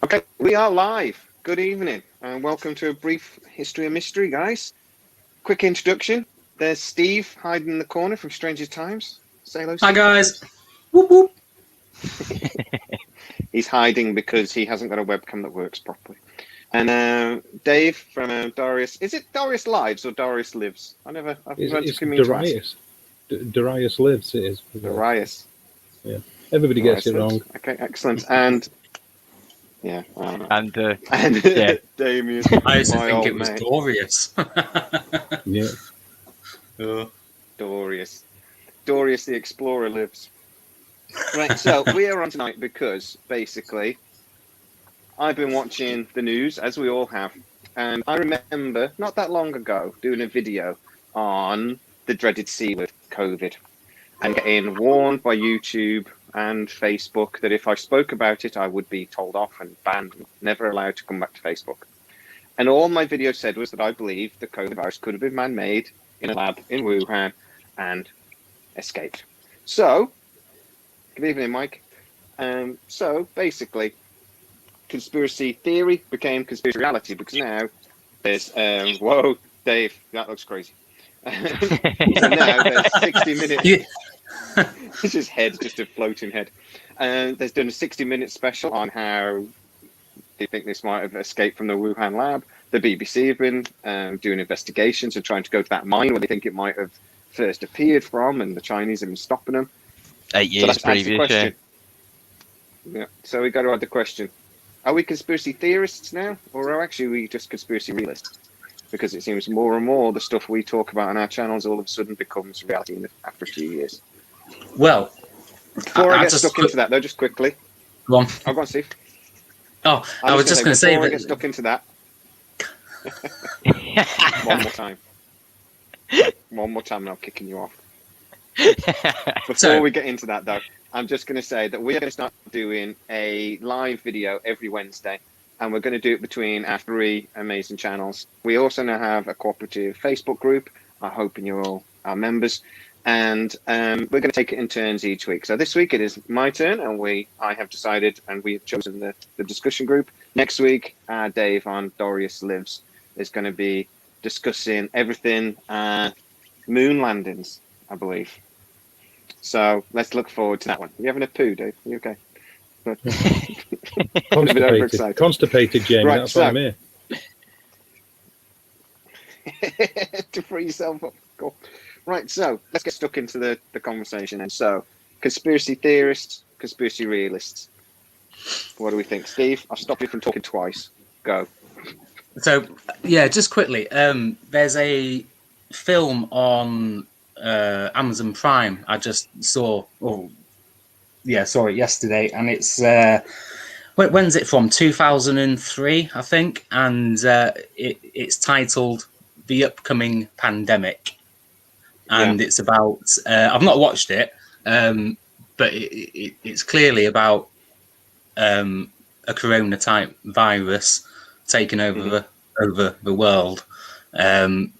Okay, we are live. Good evening, and welcome to a brief history of mystery, guys. Quick introduction. There's Steve hiding in the corner from Stranger Times. Say hello, Steve. Hi, guys. Whoop, whoop. He's hiding because he hasn't got a webcam that works properly. And Dave from Dorias. Is it Dorias Lives or Dorias Lives? I've It's Dorias. Dorias Lives, it is. Dorias. Yeah. Everybody gets it wrong. Okay, excellent. And yeah. And yeah. Damien. I used to think it was Dorias. Yeah. Dorias. Dorias the Explorer lives. Right, so we are on tonight because basically I've been watching the news, as we all have, and I remember not that long ago doing a video on the dreaded C word, COVID, and getting warned by YouTube and Facebook that if I spoke about it, I would be told off and banned, never allowed to come back to Facebook. And all my video said was that I believed the COVID virus could have been man-made in a lab in Wuhan and escaped. So, good evening, Mike. So basically, conspiracy theory became conspiracy reality because now there's whoa, Dave, that looks crazy. So now there's 60 minutes. Yeah. It's his head, just a floating head. There's done a 60-minute special on how they think this might have escaped from the Wuhan lab. The BBC have been doing investigations and trying to go to that mine where they think it might have first appeared from, and the Chinese have been stopping them. 8 years previous, yeah. So we got to add the question: are we conspiracy theorists now, or are actually we just conspiracy realists? Because it seems more and more the stuff we talk about on our channels all of a sudden becomes reality after a few years. Well, before I get stuck into that, though, just quickly. Go on. Oh, go on, Steve. Oh, I was just going to say before I that. get stuck into that. One more time. One more time, and I'm kicking you off. Before we get into that, though, I'm just going to say that we are going to start doing a live video every Wednesday, and we're going to do it between our 3 amazing channels. We also now have a cooperative Facebook group. I'm hoping you're all our members, and we're going to take it in turns each week. So this week it is my turn, and I have decided, and we've chosen the discussion group. Next week, Dave on Dorias Lives is going to be discussing everything moon landings, I believe. So let's look forward to that one. Are you having a poo, Dave? Are you okay? Constipated, Jamie. Right, that's why I'm here. To free yourself up. Cool. Right, so let's get stuck into the conversation. And so, conspiracy theorists, conspiracy realists. What do we think? Steve, I'll stop you from talking twice. Go. So, yeah, just quickly. There's a film on Amazon Prime I just saw. Saw it yesterday, and it's when's it from? 2003, I think, and it's titled "The Upcoming Pandemic," and it's about. I've not watched it, but it's clearly about a corona type virus taking over the world.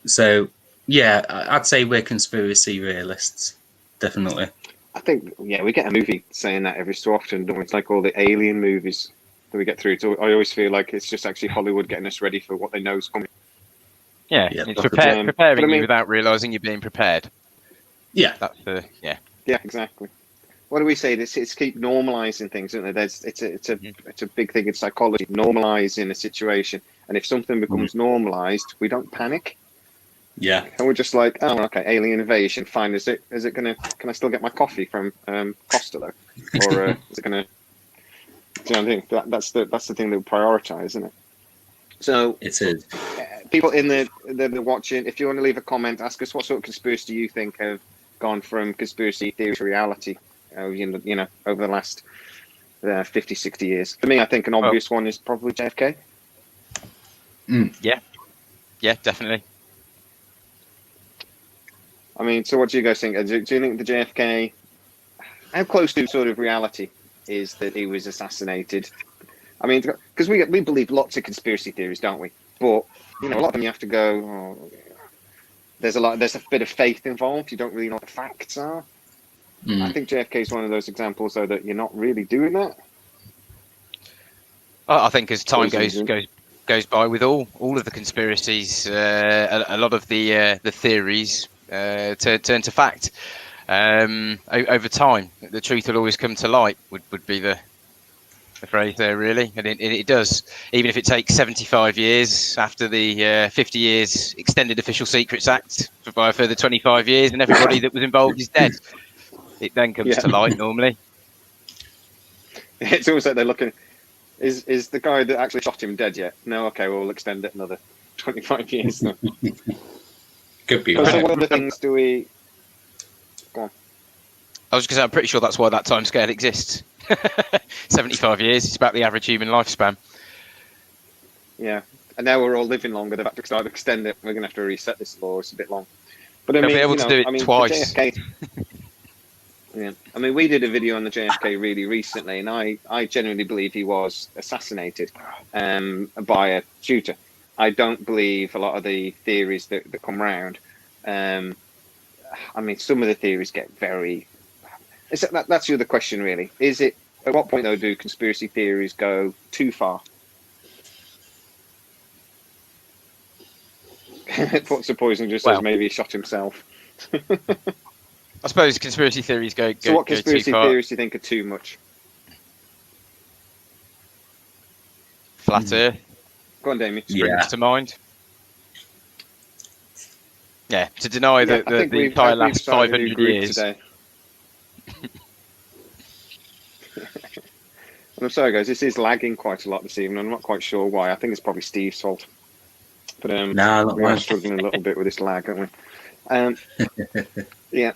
So yeah, I'd say we're conspiracy realists, definitely. I think, we get a movie saying that every so often, don't we? It's like all the alien movies that we get through. So I always feel like it's just actually Hollywood getting us ready for what they know is coming. Yeah, it's preparing you without realising you're being prepared. Yeah. That's yeah. Yeah, exactly. What do we say? It's keep normalising things, isn't it? It's a big thing in psychology, normalising a situation. And if something becomes normalised, we don't panic. Yeah. And we're just like, oh, okay, alien invasion, fine. Is it gonna? Can I still get my coffee from Costa though, or is it gonna? Do you know what I think? That's the thing that we prioritise, isn't it? So it is. People in the watching, if you want to leave a comment, ask us what sort of conspiracy do you think have gone from conspiracy theory to reality, over the last 50, 60 years. For me, I think an obvious one is probably JFK. Yeah, definitely. I mean, so what do you guys think? Do you think the JFK, how close to sort of reality is that he was assassinated? I mean, because we believe lots of conspiracy theories, don't we? But, a lot of them you have to go, there's a bit of faith involved. You don't really know what the facts are. I think JFK is one of those examples, though, that you're not really doing that. I think as time goes by with all of the conspiracies, a lot of the theories turn to fact. Over time, the truth will always come to light. Would be the phrase there, really, and it does. Even if it takes 75 years after the 50 years extended Official Secrets Act by a further 25 years, and everybody that was involved is dead, it then comes to light normally. It's almost like they're looking. Is the guy that actually shot him dead yet? No. Okay, we'll extend it another 25 years. Then. Could be. So what other things do we? Go on. I was just going to say, I'm pretty sure that's why that time scale exists. 75 years. It's about the average human lifespan. Yeah, and now we're all living longer. They've had to start to extend it. We're going to have to reset this law. It's a bit long. But I They'll mean, be able to do it twice. JFK, yeah, I mean, we did a video on the JFK really recently, and I genuinely believe he was assassinated by a shooter. I don't believe a lot of the theories that come round. I mean, some of the theories get very. That's the other question, really. Is it at what point though do conspiracy theories go too far? Puts the poison just says maybe he shot himself. I suppose conspiracy theories go So what conspiracy too far. theories do you think are too much? Flat Earth Go on, Damien. springs to mind. Yeah, to deny that the entire last 500 years. Today. I'm sorry, guys. This is lagging quite a lot this evening. I'm not quite sure why. I think it's probably Steve's fault. But no, we are struggling a little bit with this lag, aren't we? Yeah.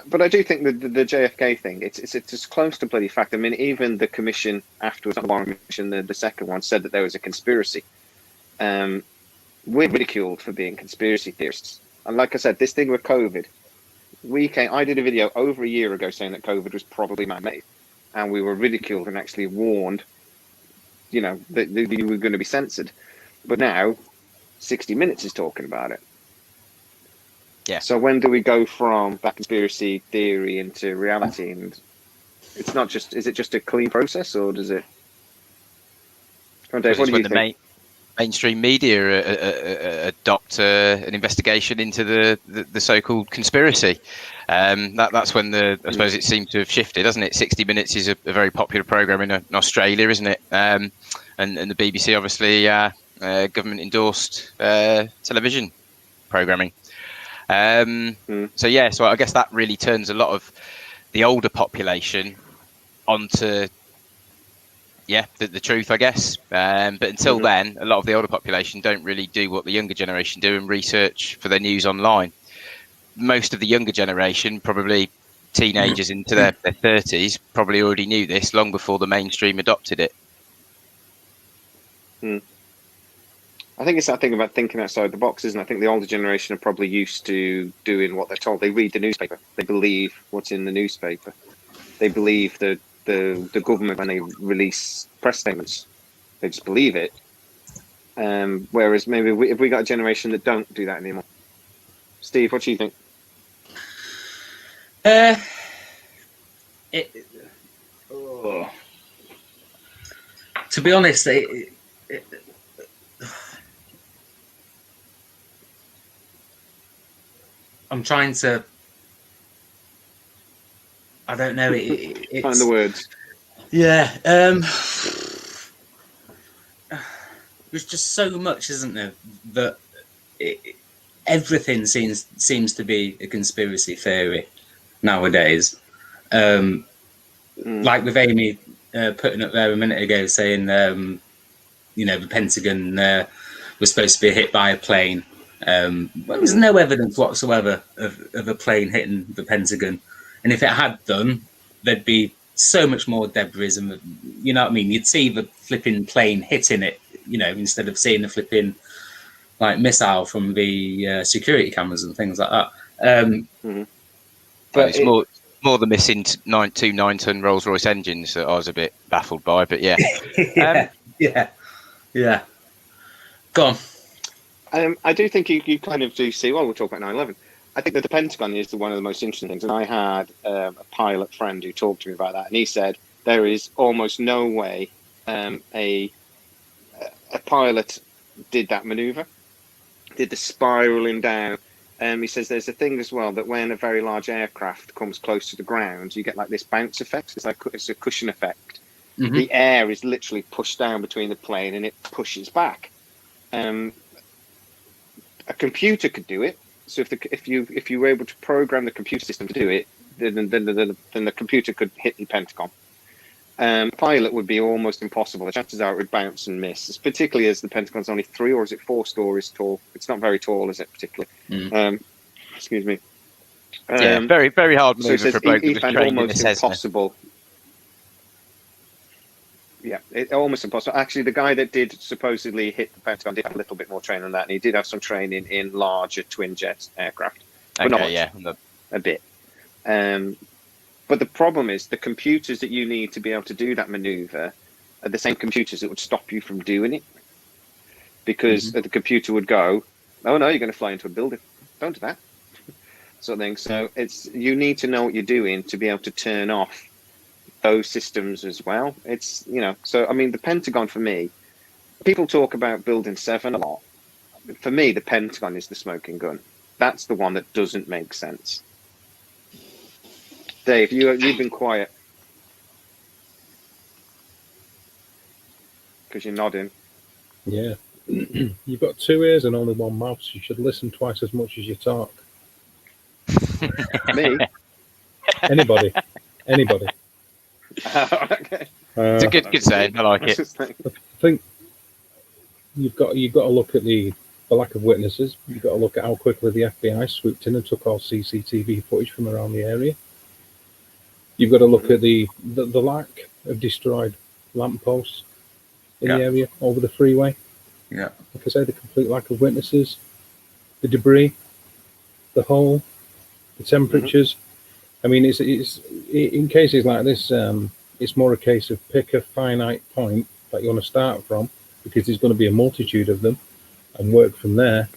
But I do think that the JFK thing, it's as close to bloody fact. I mean, even the commission afterwards, not the Warren Commission, the second one, said that there was a conspiracy. We're ridiculed for being conspiracy theorists. And like I said, this thing with COVID, I did a video over a year ago saying that COVID was probably man-made. And we were ridiculed and actually warned, that you were going to be censored. But now, 60 Minutes is talking about it. Yeah. So when do we go from that conspiracy theory into reality? And it's not just, is it just a clean process or does it? Come on, Dave, what do you think? Mainstream media adopt an investigation into the so-called conspiracy. That's when I suppose it seems to have shifted, doesn't it? 60 Minutes is a very popular program in Australia, isn't it? And the BBC, obviously, government-endorsed television programming. So I guess that really turns a lot of the older population onto the truth, I guess. But until then, a lot of the older population don't really do what the younger generation do and research for their news online. Most of the younger generation, probably teenagers into their 30s, probably already knew this long before the mainstream adopted it. I think it's that thing about thinking outside the box, isn't it? I think the older generation are probably used to doing what they're told. They read the newspaper. They believe what's in the newspaper. They believe the government when they release press statements. They just believe it. Whereas maybe if we got a generation that don't do that anymore. Steve, what do you think? To be honest, I'm trying to. I don't know. Find the words. Yeah. There's just so much, isn't there? That everything seems to be a conspiracy theory nowadays. Like with Amy putting up there a minute ago, saying the Pentagon was supposed to be hit by a plane. Well, there's no evidence whatsoever of a plane hitting the Pentagon, and if it had done, there'd be so much more debris, and you know what I mean. You'd see the flipping plane hitting it, instead of seeing the flipping missile from the security cameras and things like that. But it's more the missing two 9-ton Rolls-Royce engines that I was a bit baffled by. But yeah, yeah. Go on. I do think you kind of do see. Well, we'll talk about 9/11. I think that the Pentagon is one of the most interesting things, and I had a pilot friend who talked to me about that, and he said there is almost no way a pilot did that maneuver, did the spiraling down. He says there's a thing as well that when a very large aircraft comes close to the ground, you get like this bounce effect. It's a cushion effect. Mm-hmm. The air is literally pushed down between the plane and it pushes back. A computer could do it. So if you were able to program the computer system to do it, then the computer could hit the Pentagon. Pilot would be almost impossible. The chances are it would bounce and miss, particularly as the Pentagon's only 3 or is it 4 stories tall? It's not very tall, is it, particularly? Excuse me. Yeah, very, very hard So maneuver for a bloke that was trained in a almost Cessna. impossible. Yeah, almost impossible. Actually, the guy that did supposedly hit the Pentagon did have a little bit more training than that, and he did have some training in larger twin jet aircraft. But not much, Yeah. a bit. But the problem is the computers that you need to be able to do that maneuver are the same computers that would stop you from doing it. Because the computer would go, oh no, you're going to fly into a building. Don't do that. Sort of thing. So you need to know what you're doing to be able to turn off those systems as well. So I mean, the Pentagon for me, people talk about Building 7 a lot. For me, the Pentagon is the smoking gun. That's the one that doesn't make sense. Dave, you've been quiet because you're nodding. Yeah. You've got 2 ears and only 1 mouth, so you should listen twice as much as you talk. Me? Anybody. Okay. It's a good saying. I like it. I think you've got to look at the lack of witnesses. You've got to look at how quickly the FBI swooped in and took all CCTV footage from around the area. You've got to look at the lack of destroyed lampposts in the area over the freeway. Yeah. Like I say, the complete lack of witnesses, the debris, the hole, the temperatures. I mean, it's in cases like this, it's more a case of pick a finite point that you want to start from, because there's going to be a multitude of them, and work from there.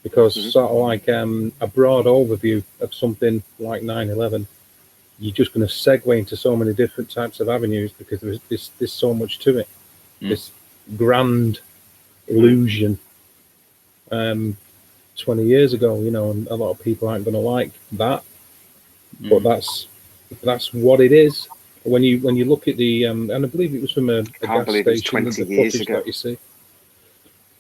Because sort of like a broad overview of something like 9/11, you're just going to segue into so many different types of avenues because there's so much to it. This grand illusion 20 years ago, and a lot of people aren't going to like that, but that's what it is. When you look at the and I believe it was from a gas station. 20 the years footage ago. that you see,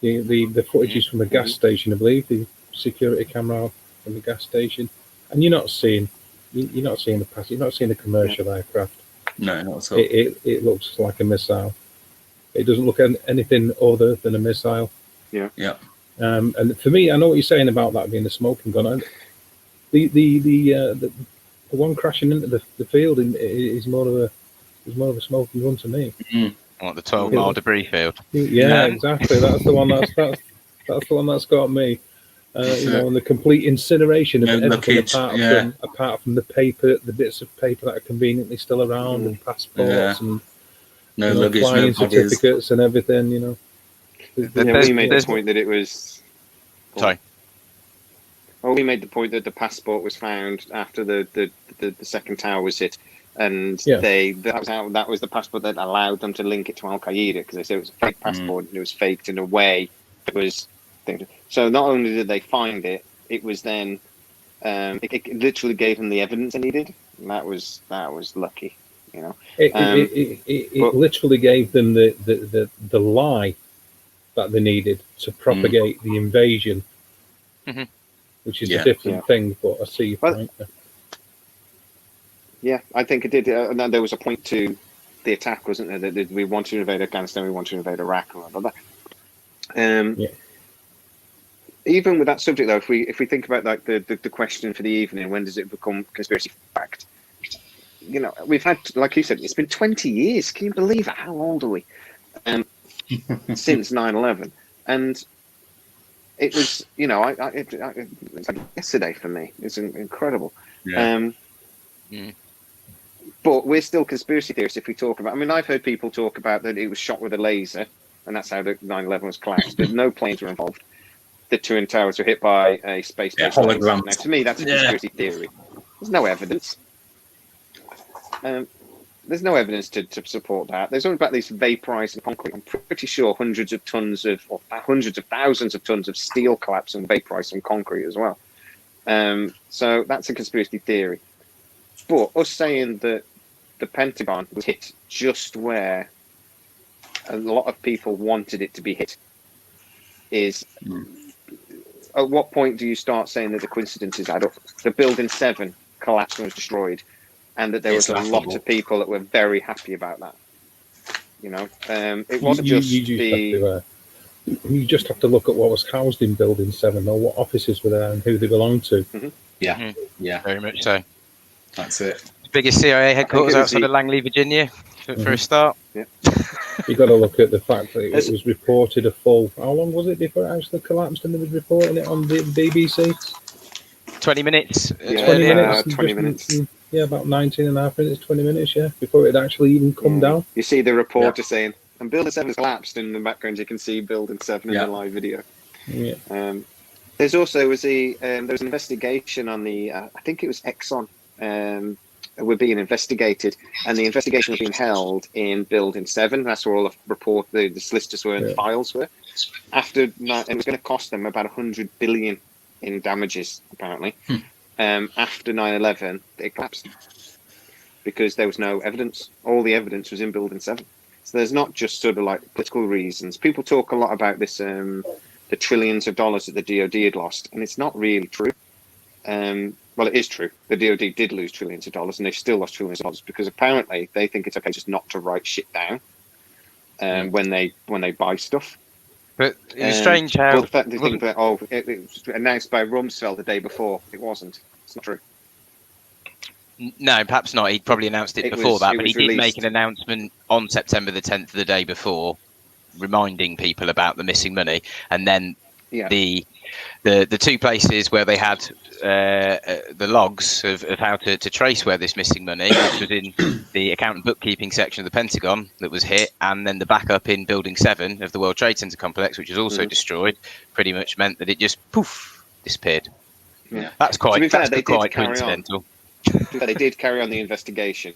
the footage is from a gas station, I believe, the security camera from the gas station, and you're not seeing the pass. You're not seeing a commercial aircraft. No, not at all. It looks like a missile. It doesn't look anything other than a missile. Yeah. And for me, I know what you're saying about that being a smoking gun. The one crashing into the field is more of a smoking gun to me. What, the 12-mile debris field? Yeah, exactly. That's the one that's the one that's got me. And the complete incineration of everything apart from the paper, the bits of paper that are conveniently still around, and passports and luggage, flying certificates and everything. We made the point that it was. Sorry. Oh, we made the point that the passport was found after the second tower was hit, and that was the passport that allowed them to link it to Al Qaeda, because they said it was a fake passport and it was faked in a way that was. So not only did they find it, it was then it literally gave them the evidence they needed. And that was lucky, It literally gave them the lie that they needed to propagate the invasion, which is a different thing. But I see your point. Yeah, I think it did. And then there was a point to the attack, wasn't there? That we want to invade Afghanistan, we want to invade Iraq, or blah, blah. Even with that subject, though, if we think about like the question for the evening, when does it become conspiracy fact? We've had, like you said, it's been 20 years. Can you believe it? How old are we? Since 9/11, and it was, it's like yesterday for me. It's incredible. But we're still conspiracy theorists if we talk about. I mean, I've heard people talk about that it was shot with a laser, and that's how the 9/11 was collapsed. But no planes were involved. The Twin Towers were hit by a space-based laser. Now, to me, that's a conspiracy theory. There's no evidence. there's no evidence to support that. There's only about this vaporizing concrete. I'm pretty sure hundreds of thousands of tons of steel collapse and vaporized some concrete as well. So that's a conspiracy theory. But us saying that the Pentagon was hit just where a lot of people wanted it to be hit is, at what point do you start saying that the coincidences add up? The Building 7 collapsed and was destroyed, and that there was a lot of people that were very happy about that. You know, it wasn't you just have to look at what was housed in Building 7, or what offices were there and who they belonged to. Mm-hmm. Yeah, yeah, very much so. That's it. Biggest CIA headquarters outside of Langley, Virginia, for a start. Yeah. You got to look at the fact that it was reported a full. How long was it before it actually collapsed, and they were reporting it on the BBC? 20 minutes. 20 minutes. 20 minutes. Yeah, about 19 and a half minutes, 20 minutes. Yeah, before it actually even come down. You see the reporter saying, "And Building 7 has collapsed." In the background, you can see Building 7 in the live video. Yeah. There's also there was an investigation on the I think it was Exxon. Were being investigated, and the investigation was being held in Building 7. That's where all the solicitors were and the files were. It was going to cost them about 100 billion in damages, apparently. After 9/11, it collapsed because there was no evidence. All the evidence was in Building 7. So there's not just sort of like political reasons. People talk a lot about this, the trillions of dollars that the DoD had lost, and it's not really true. Well, it is true. The DoD did lose trillions of dollars, and they still lost trillions of dollars because apparently they think it's okay just not to write shit down when they buy stuff. But it was strange how they think that it was announced by Rumsfeld the day before. It wasn't. It's not true. No, perhaps not. He'd probably announced it before that, but he did make an announcement on September the 10th, the day before, reminding people about the missing money, and then the two places where they had the logs of how to trace where this missing money, which was in the account and bookkeeping section of the Pentagon that was hit, and then the backup in Building 7 of the World Trade Center complex, which was also destroyed, pretty much meant that it just disappeared. Yeah. That's quite quite coincidental. They did carry on the investigation,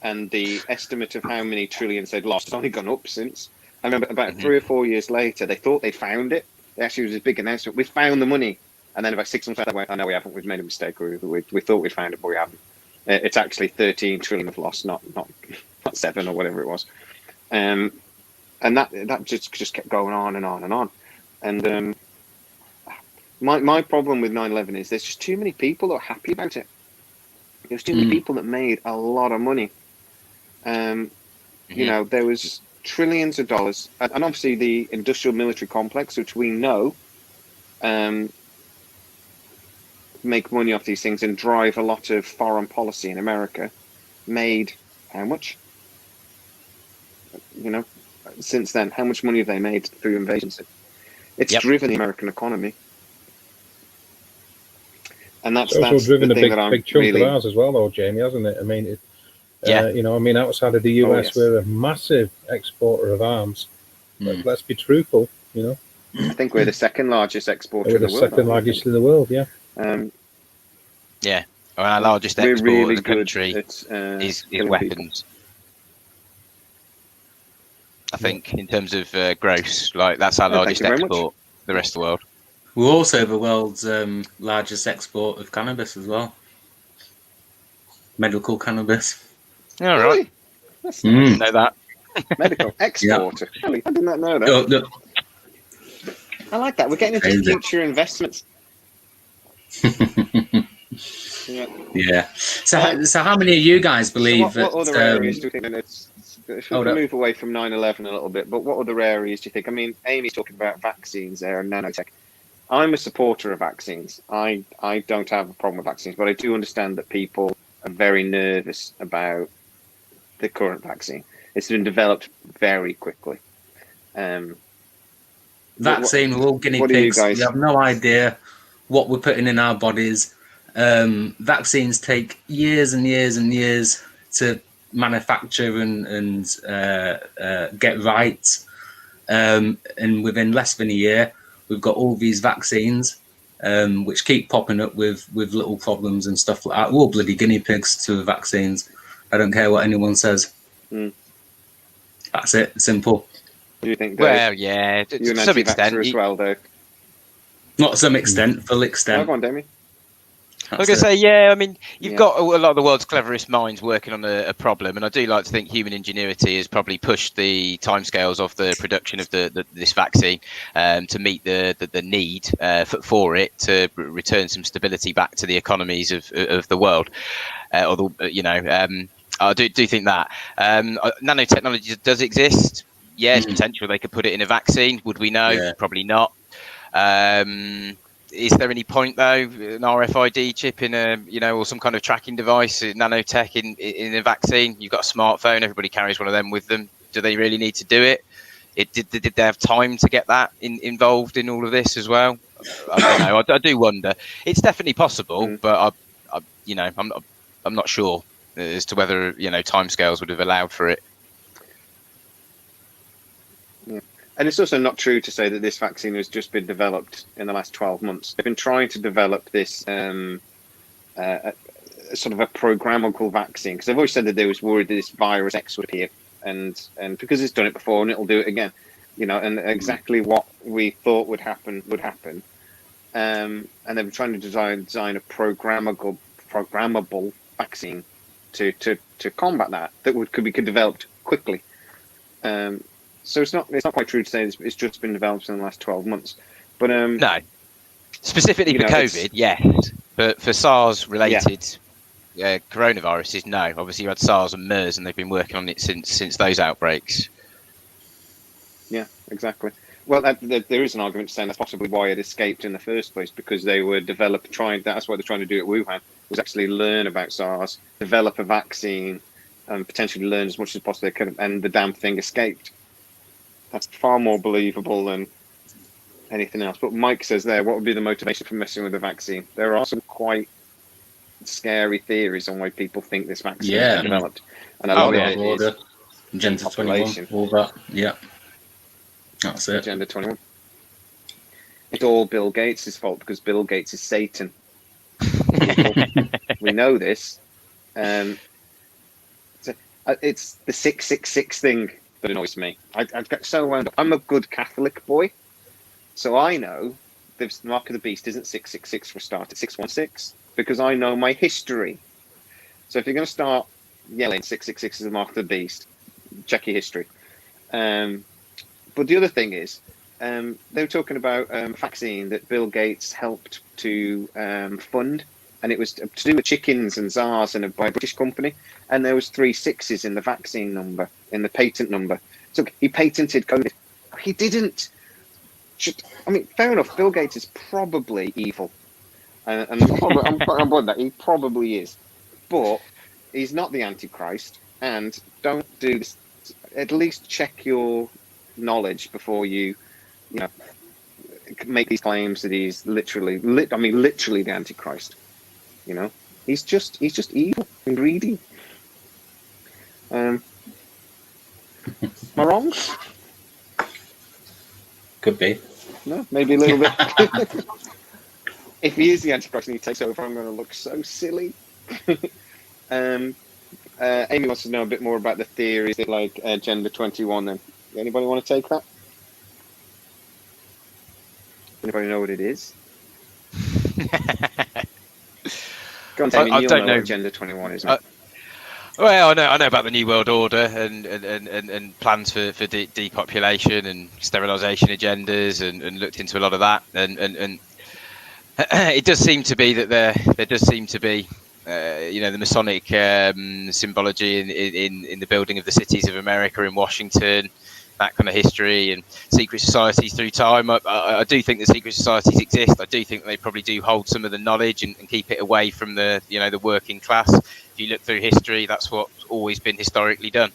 and the estimate of how many trillions they'd lost has only gone up since. I remember about 3 or 4 years later, they thought they'd found it. It actually was a big announcement. We found the money. And then about 6 months later, they went, "Oh, no, we haven't. We've made a mistake. We thought we'd found it, but we haven't." It's actually 13 trillion of loss, not 7 or whatever it was. And that just kept going on and on and on. And my problem with 9/11 is there's just too many people that are happy about it. There's too many people that made a lot of money. You know, there was trillions of dollars, and obviously the industrial military complex, which we know make money off these things and drive a lot of foreign policy in America, made how much? You know, since then, how much money have they made through invasions? It's driven the American economy, and that's also driven a big chunk of ours as well, though, Jamie, hasn't it? I mean, you know, I mean, outside of the US, we're a massive exporter of arms. But let's be truthful, you know. I think we're the second largest exporter in the world. Second largest in the world, yeah. Our largest export in the country is weapons. I think in terms of gross, like that's our largest export. The rest of the world. We're also the world's largest export of cannabis as well. Medical cannabis. All right. Really? Know that. Medical exporter. Yeah. I did not know that. I like that. We're getting into future investments. Yeah. So how many of you guys believe what other areas do you think? If we move away from 9/11 a little bit, but what other areas do you think? I mean, Amy's talking about vaccines there and nanotech. I'm a supporter of vaccines. I don't have a problem with vaccines, but I do understand that people are very nervous about the current vaccine. It's been developed very quickly. Vaccine, we're all guinea pigs. We have no idea what we're putting in our bodies. Vaccines take years and years and years to manufacture and get right. And within less than a year, we've got all these vaccines, which keep popping up with little problems and stuff like that. We're all bloody guinea pigs to the vaccines. I don't care what anyone says. Mm. That's it. Simple. What do you think, Dave? Well, yeah, You're to an some anti-vaxxer extent. as well, Dave. Not to some extent, full Oh, extent. go on, Damien. I was That's going to it. say, yeah, I mean, you've Yeah. got a lot of the world's cleverest minds working on a problem, and I do like to think human ingenuity has probably pushed the timescales of the production of this vaccine to meet the need for it to return some stability back to the economies of the world. Although, I do think that nanotechnology does exist. Yeah, it's potential they could put it in a vaccine. Would we know? Yeah. Probably not. Is there any point though, an RFID chip in a, or some kind of tracking device, nanotech in a vaccine? You've got a smartphone, everybody carries one of them with them. Do they really need to do it? Did they have time to get that involved in all of this as well? I don't know. I do wonder. It's definitely possible, but I'm not sure as to whether timescales would have allowed for it. Yeah. And it's also not true to say that this vaccine has just been developed in the last 12 months. They've been trying to develop this sort of a programmable vaccine, because they've always said that they was worried that this virus X would appear, and because it's done it before and it'll do it again, and exactly what we thought would happen would happen. And they've been trying to design a programmable vaccine to combat that could be developed quickly. So it's not quite true to say it's just been developed in the last 12 months. But no, specifically for COVID, yes. But for SARS-related coronaviruses, no. Obviously, you had SARS and MERS, and they've been working on it since those outbreaks. Yeah, exactly. Well, there is an argument saying that's possibly why it escaped in the first place, because they were that's what they're trying to do at Wuhan, was actually learn about SARS, develop a vaccine, and potentially learn as much as possible they could, and the damn thing escaped. That's far more believable than anything else. But Mike says there, what would be the motivation for messing with the vaccine? There are some quite scary theories on why people think this vaccine has been developed. And a lot of it is Agenda 21, all that. Yeah. That's it. Agenda 21. It's all Bill Gates' fault, because Bill Gates is Satan. We know this. It's the 666 thing that annoys me. I've got so wound up. I'm a good Catholic boy, so I know the mark of the beast isn't 666 for a start. It's 616, because I know my history. So if you're going to start yelling 666 is the mark of the beast, check your history. But the other thing is, they were talking about a vaccine that Bill Gates helped to fund, and it was to do with chickens and SARS and by a British company, and there was 3 6s in the vaccine number, in the patent number. So he patented COVID. He didn't. I mean, fair enough. Bill Gates is probably evil, and I'm on board that. He probably is, but he's not the Antichrist. And don't do this. At least check your knowledge before you make these claims that he's literally the Antichrist. He's just evil and greedy. Am I wrong? Could be. No, maybe a little bit. If he is the Antichrist and he takes over, I'm going to look so silly. Amy wants to know a bit more about the theories that like Agenda 21. Then, anybody want to take that? Anybody know what it is? Go on, Amy, I don't know what Agenda 21 is. Mate. Well, I know about the New World Order and plans for depopulation and sterilisation agendas, and looked into a lot of that, and it does seem to be that there does seem to be the Masonic symbology in the building of the cities of America in Washington, that kind of history, and secret societies through time. I do think that secret societies exist. I do think that they probably do hold some of the knowledge and keep it away from the the working class. If you look through history, that's what's always been historically done.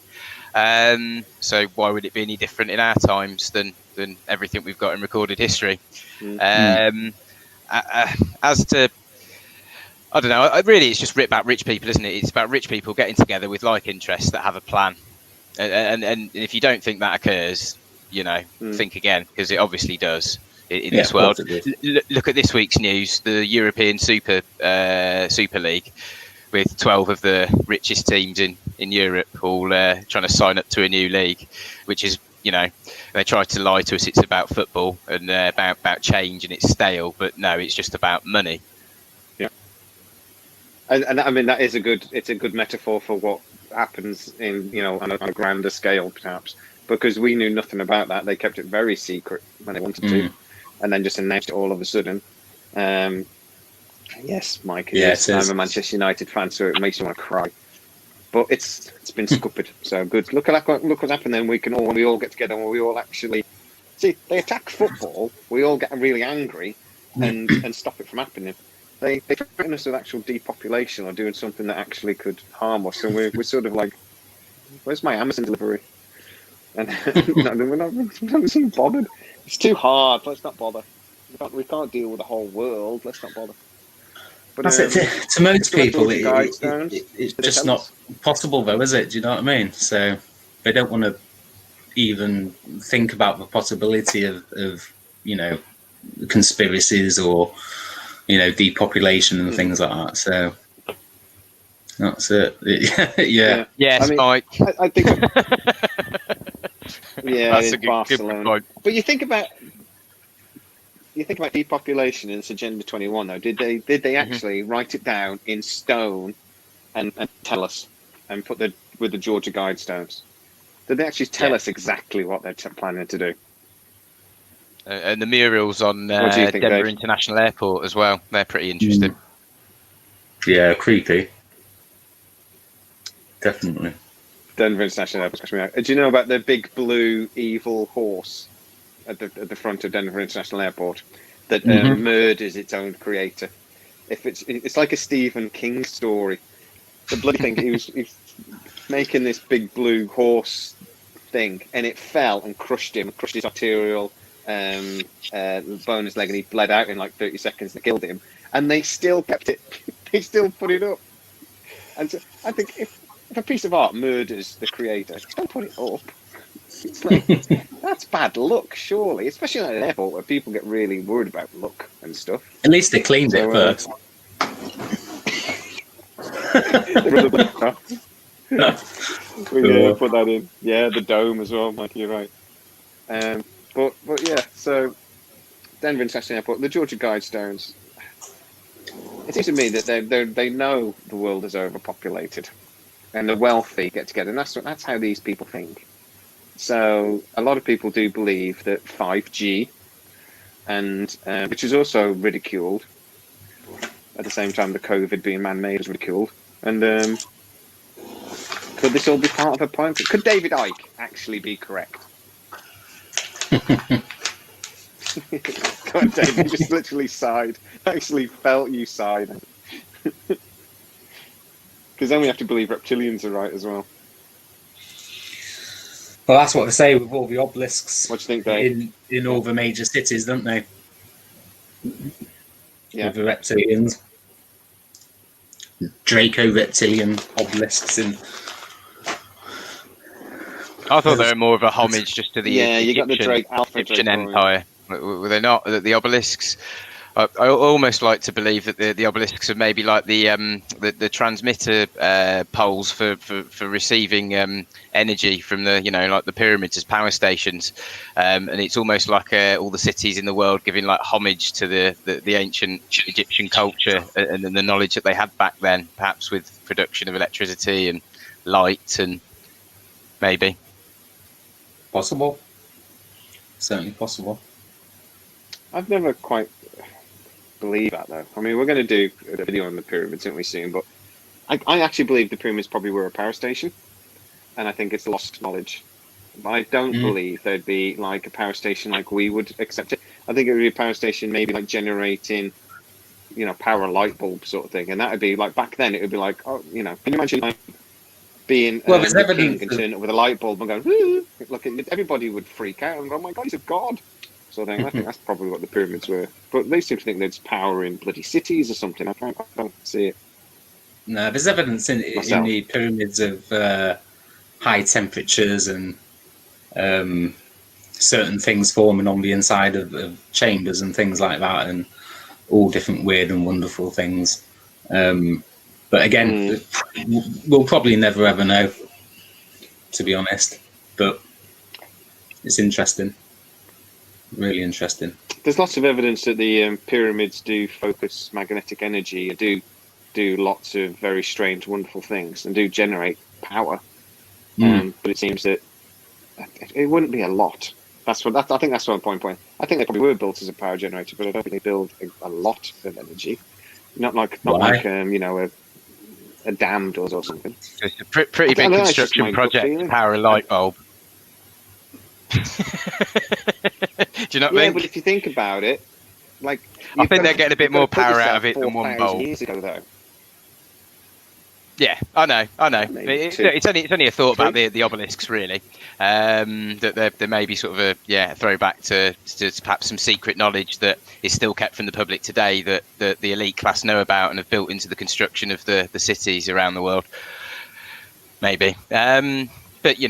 So why would it be any different in our times than everything we've got in recorded history? As to, I don't know, really it's just about rich people, isn't it? It's about rich people getting together with like interests that have a plan. And if you don't think that occurs, think again, because it obviously does in this world. Look at this week's news: the European Super League. with 12 of the richest teams in Europe all trying to sign up to a new league, which is, they try to lie to us it's about football and about change and it's stale, but no, it's just about money. Yeah, and I mean it's a good metaphor for what happens in on a grander scale, perhaps, because we knew nothing about that. They kept it very secret when they wanted to, and then just announced it all of a sudden. Yes, Mike. Yes, I'm a Manchester United fan, so it makes me want to cry. But it's been scuppered. So good. Look what's happened. Then we all get together and we all actually see. They attack football. We all get really angry and stop it from happening. They threaten us with actual depopulation or doing something that actually could harm us. And we're sort of like, where's my Amazon delivery? And we're not so bothered. It's too hard. Let's not bother. We can't deal with the whole world. Let's not bother. But that's it. To most people, it's just not possible, though, is it? Do you know what I mean? So they don't want to even think about the possibility of conspiracies or depopulation and things like that. So that's it. Yeah. Yes, Mike. I think. Yeah, that's a good point. But you think about depopulation in this Agenda 21, though. Did they actually write it down in stone and tell us and put with the Georgia Guidestones? Did they actually tell us exactly what they're planning to do? And the murals on Denver Dave? International Airport as well. They're pretty interesting. Yeah, creepy. Definitely. Denver International Airport. Do you know about the big blue evil horse at the front of Denver International Airport that murders its own creator? It's like a Stephen King story. The bloody thing. He was making this big blue horse thing, and it fell and crushed his arterial bone in his leg, and he bled out in like 30 seconds and killed him. And they still kept it. They still put it up. And so I think if a piece of art murders the creator, don't put it up. It's like, that's bad luck, surely, especially at an airport where people get really worried about luck and stuff. At least they cleaned it first. We're gonna put that in. Yeah, the dome as well, Mike. You're right. But yeah. So Denver International Airport, the Georgia Guidestones. It seems to me that they know the world is overpopulated, and the wealthy get together, and that's how these people think. So a lot of people do believe that 5G, and which is also ridiculed. At the same time, the COVID being man-made is ridiculed. And could this all be part of a plan? Could David Icke actually be correct? God, David just literally sighed. I actually felt you sigh. Because then we have to believe reptilians are right as well. Well, that's what they say with all the obelisks. What do you think, Dave? In all the major cities, don't they? Yeah. With the reptilians. Draco reptilian obelisks in. I thought they were more of a homage just to the Egyptian Empire. Were they not? The obelisks? I almost like to believe that the obelisks are maybe like the transmitter poles for receiving energy from the like the pyramids as power stations, and it's almost like all the cities in the world giving like homage to the ancient Egyptian culture and the knowledge that they had back then, perhaps with production of electricity and light and maybe possible. Certainly possible. I've never quite believe that though. I mean, we're going to do a video on the pyramids, aren't we, soon? But I actually believe the pyramids probably were a power station, and I think it's lost knowledge. But I don't believe there'd be like a power station like we would accept it. I think it would be a power station maybe like generating, power light bulb sort of thing, and that would be like back then. It would be like, can you imagine like being there's the king and turning up with a light bulb and going, woo! Look, everybody would freak out and go, oh my God, he's a god. So I think that's probably what the pyramids were. But they seem to think there's power in bloody cities or something. I don't see it. No, there's evidence in the pyramids of high temperatures and certain things forming on the inside of chambers and things like that, and all different weird and wonderful things. But again, we'll probably never ever know, to be honest. But it's interesting, really interesting. There's lots of evidence that the pyramids do focus magnetic energy, and do lots of very strange, wonderful things, and do generate power. But it seems that it wouldn't be a lot. I think that's what I'm point. I think they probably were built as a power generator, but I don't think they build a lot of energy. Not like a dam does or something. It's a pretty big construction project to power a light bulb. Do you know what I mean? Yeah, but if you think about it, like I think they're getting a bit more power out of it than one bulb. Years ago, though. Yeah, I know. It's only a thought about the obelisks, really. That there may be sort of a throwback to perhaps some secret knowledge that is still kept from the public today that the elite class know about and have built into the construction of the cities around the world. Maybe. But we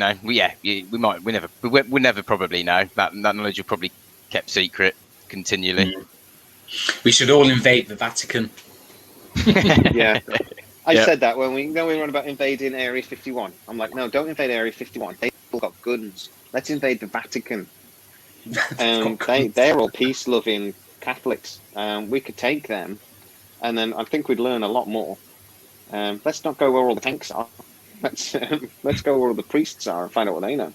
never probably know. That knowledge will probably kept secret continually. We should all invade the Vatican. Yeah. I said that when we were on about invading Area 51. I'm like, no, don't invade Area 51. They've all got guns. Let's invade the Vatican. They're all peace-loving Catholics. We could take them, and then I think we'd learn a lot more. Let's not go where all the tanks are. Let's go where all the priests are and find out what they know.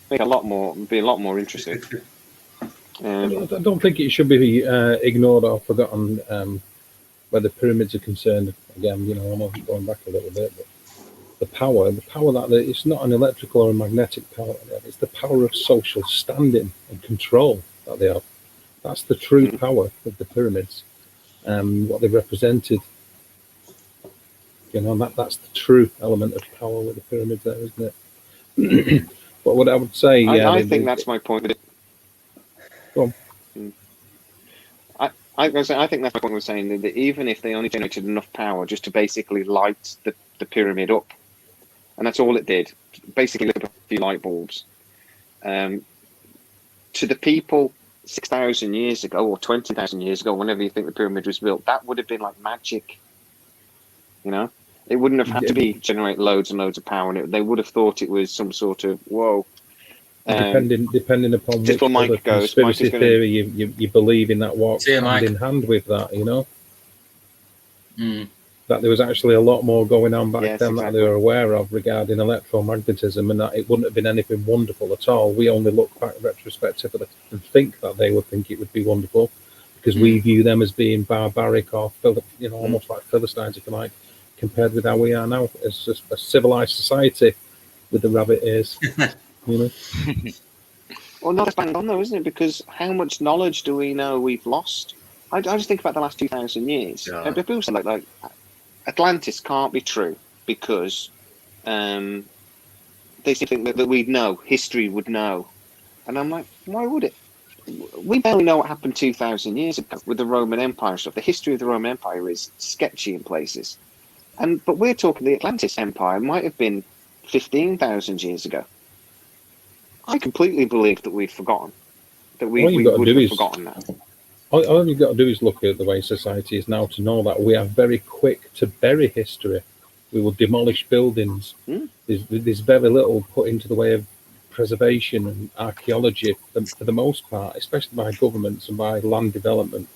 Be a lot more interesting. I don't think it should be ignored or forgotten. Where the pyramids are concerned, again, I'm going back a little bit, but the power that it's not an electrical or a magnetic power, it's the power of social standing and control that they have. That's the true power of the pyramids, what they represented. That's the true element of power with the pyramids there, isn't it? But what I would say, I think that's my point. Go on. I think that's my point. Was saying that even if they only generated enough power just to basically light the pyramid up, and that's all it did, basically lit up a few light bulbs, to the people 6,000 years ago or 20,000 years ago, whenever you think the pyramid was built, that would have been like magic. It wouldn't have had to generate loads and loads of power, and they would have thought it was some sort of whoa. Depending upon which other conspiracy theory you believe in, that walks hand in hand with that, that there was actually a lot more going on back then that they were aware of regarding electromagnetism, and that it wouldn't have been anything wonderful at all. We only look back retrospectively and think that they would think it would be wonderful because we view them as being barbaric or almost like Philistines, if you like, compared with how we are now as a civilized society with the rabbit ears. Well, not bang on though, isn't it? Because how much knowledge do we know we've lost? I just think about the last 2,000 years. People say like Atlantis can't be true because they think that we'd know, history would know, and I'm like, why would it? We barely know what happened 2,000 years ago with the Roman Empire stuff. The history of the Roman Empire is sketchy in places, but we're talking the Atlantis Empire might have been 15,000 years ago. I completely believe that we'd forgotten. That we would have forgotten that. All you've got to do is look at the way society is now to know that we are very quick to bury history. We will demolish buildings. There's very little put into the way of preservation and archaeology for the most part, especially by governments and by land development.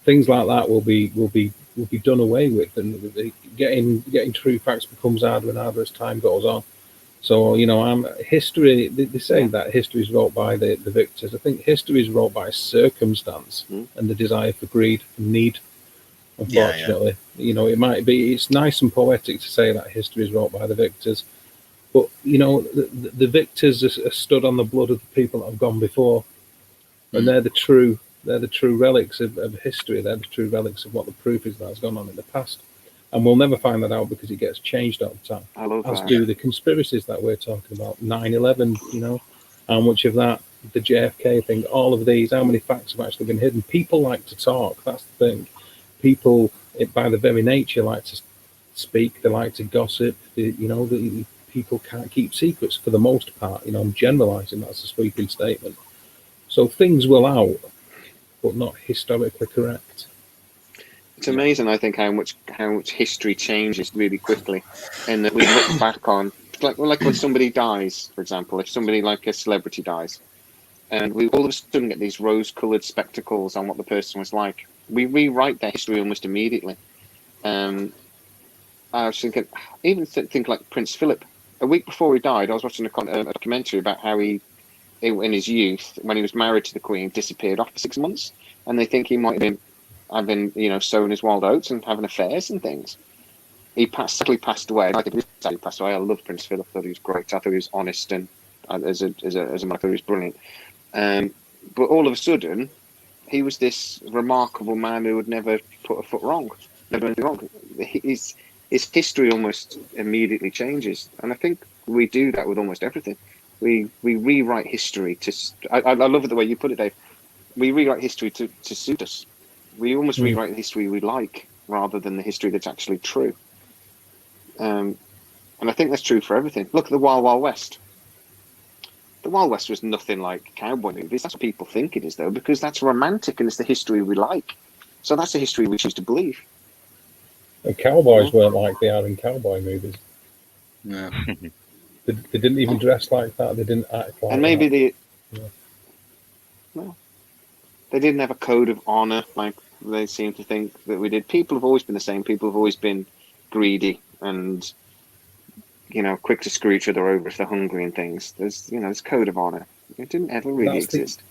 Things like that will be done away with, and getting true facts becomes harder and harder as time goes on. So, history, they say that history is wrote by the victors. I think history is wrote by circumstance and the desire for greed and need, unfortunately. It might be, it's nice and poetic to say that history is wrote by the victors, but, the victors are stood on the blood of the people that have gone before, and they're the true relics of history. They're the true relics of what the proof is that's gone on in the past. And we'll never find that out because it gets changed all the time. I love that. As do the conspiracies that we're talking about. 9/11, how much of that, the JFK thing, all of these, how many facts have actually been hidden? People like to talk. That's the thing. People, by their very nature, like to speak. They like to gossip. People can't keep secrets for the most part. I'm generalising. That's a sweeping statement. So things will out, but not historically correct. It's amazing, I think, how much history changes really quickly, and that we look back on like when somebody dies, for example, if somebody like a celebrity dies, and we all of a sudden get these rose-coloured spectacles on what the person was like. We rewrite their history almost immediately. I was thinking, even think like Prince Philip. A week before he died, I was watching a documentary about how he, in his youth, when he was married to the Queen, disappeared off for 6 months, and they think he might have been having, sowing his wild oats and having affairs and things. He sadly passed away. I think he sadly passed away. I loved Prince Philip. I thought he was great. I thought he was honest, and as a man, I thought he was brilliant. But all of a sudden, he was this remarkable man who would never put a foot wrong, never anything wrong. His history almost immediately changes, and I think we do that with almost everything. We rewrite history to. I love it the way you put it, Dave. We rewrite history to suit us. We almost rewrite the history we like rather than the history that's actually true. And I think that's true for everything. Look at the Wild Wild West. The Wild West was nothing like cowboy movies. That's what people think it is, though, because that's romantic and it's the history we like. So that's the history we choose to believe. And cowboys weren't like they are in cowboy movies. No. They didn't even dress like that. They didn't act like and maybe that. They didn't have a code of honor like they seem to think that we did. People have always been the same. People have always been greedy and, quick to screw each other over if they're hungry and things. There's code of honor. It didn't ever really exist.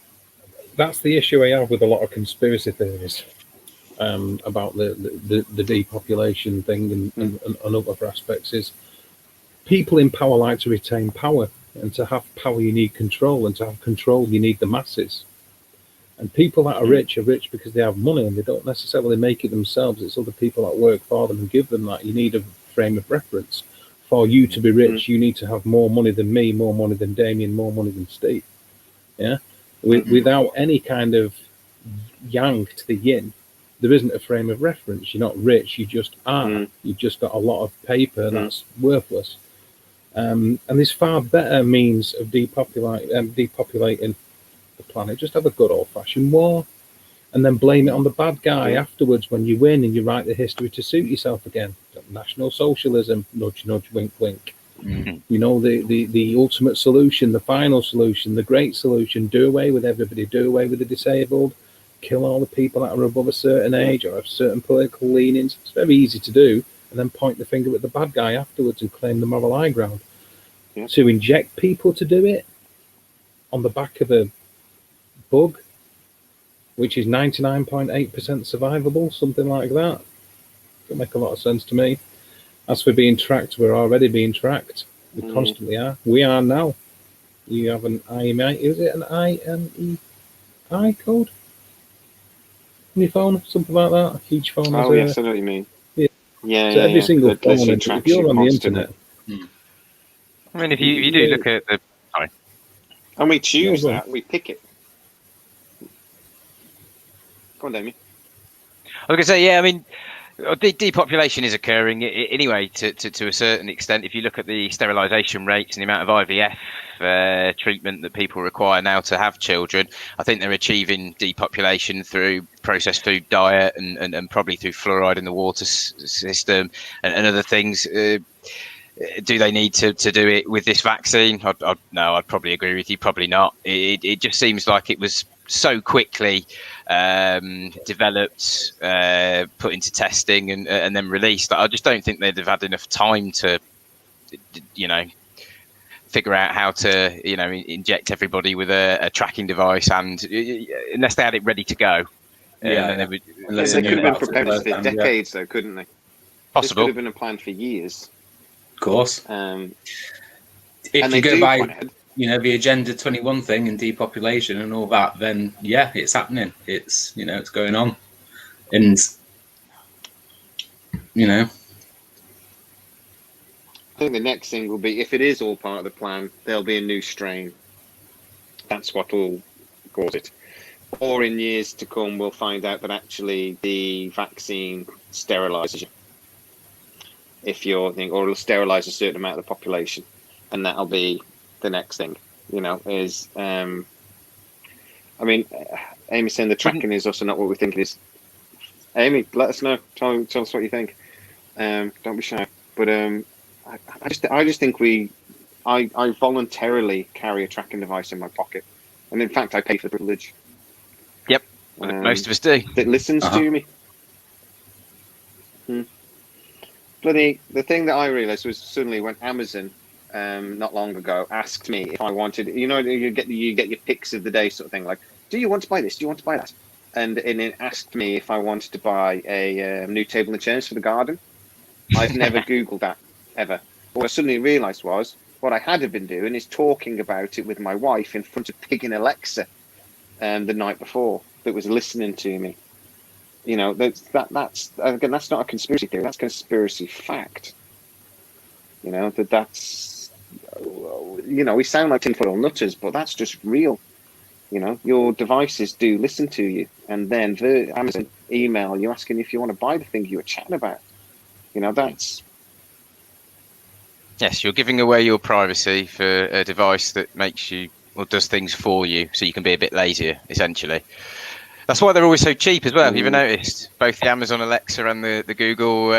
That's the issue I have with a lot of conspiracy theories about the depopulation thing and other aspects is people in power like to retain power, and to have power you need control, and to have control you need the masses. And people that are rich because they have money, and they don't necessarily make it themselves. It's other people that work for them and give them that. You need a frame of reference. For you to be rich, you need to have more money than me, more money than Damien, more money than Steve. Yeah, without any kind of yang to the yin, there isn't a frame of reference. You're not rich. You just are. You've just got a lot of paper that's worthless. And there's far better means of depopulating the planet. Just have a good old-fashioned war, and then blame it on the bad guy afterwards when you win and you write the history to suit yourself again. National socialism, nudge, nudge, wink, wink. The ultimate solution, the final solution, the great solution. Do away with everybody. Do away with the disabled. Kill all the people that are above a certain age or have certain political leanings. It's very easy to do, and then point the finger at the bad guy afterwards and claim the moral high ground. To inject people to do it on the back of a bug, which is 99.8% survivable, something like that. Doesn't make a lot of sense to me. As for being tracked, we're already being tracked. We constantly are. We are now. You have an IMEI. Is it an IMEI code on your phone? Something like that. Each phone has yes, I know what you mean. Yeah, so every single phone, if you're on the internet. I mean, if you do look at the... Sorry. And we choose that. We pick it. Go on, Damien. I was going to say, I mean, depopulation is occurring anyway to a certain extent. If you look at the sterilisation rates and the amount of IVF treatment that people require now to have children, I think they're achieving depopulation through processed food diet and probably through fluoride in the water system and other things. Do they need to do it with this vaccine? No, I'd probably agree with you. Probably not. It just seems like it was so quickly developed, put into testing, and then released. I just don't think they'd have had enough time to, figure out how to, inject everybody with a tracking device, and unless they had it ready to go. They could have been prepared for decades, though, couldn't they? Possible. This could have been a plan for years. Of course. If you go by, the Agenda 21 thing and depopulation and all that, then it's happening. It's it's going on, and I think the next thing will be, if it is all part of the plan, there'll be a new strain. That's what will cause it. Or in years to come, we'll find out that actually the vaccine sterilises you. If you're or it'll sterilise a certain amount of the population, and that'll be the next thing. I mean, Amy's saying the tracking is also not what we think it is. Amy, let us know. Tell us what you think. Don't be shy. But I just think I voluntarily carry a tracking device in my pocket, and in fact, I pay for the privilege. Yep, most of us do. That listens to me. Bloody, the thing that I realised was suddenly when Amazon, not long ago, asked me if I wanted, you get your picks of the day sort of thing, like, do you want to buy this? Do you want to buy that? And it asked me if I wanted to buy a new table and chairs for the garden. I've never Googled that ever. What I suddenly realised was what I had been doing is talking about it with my wife in front of Pig and Alexa, the night before, that was listening to me. That's again, that's not a conspiracy theory. That's conspiracy fact. That's we sound like tinfoil nutters, but that's just real. Your devices do listen to you, and then the Amazon email you asking if you want to buy the thing you were chatting about. That's. Yes, you're giving away your privacy for a device that makes you or does things for you, so you can be a bit lazier, essentially. That's why they're always so cheap as well. Have you ever noticed? Both the Amazon Alexa and the Google,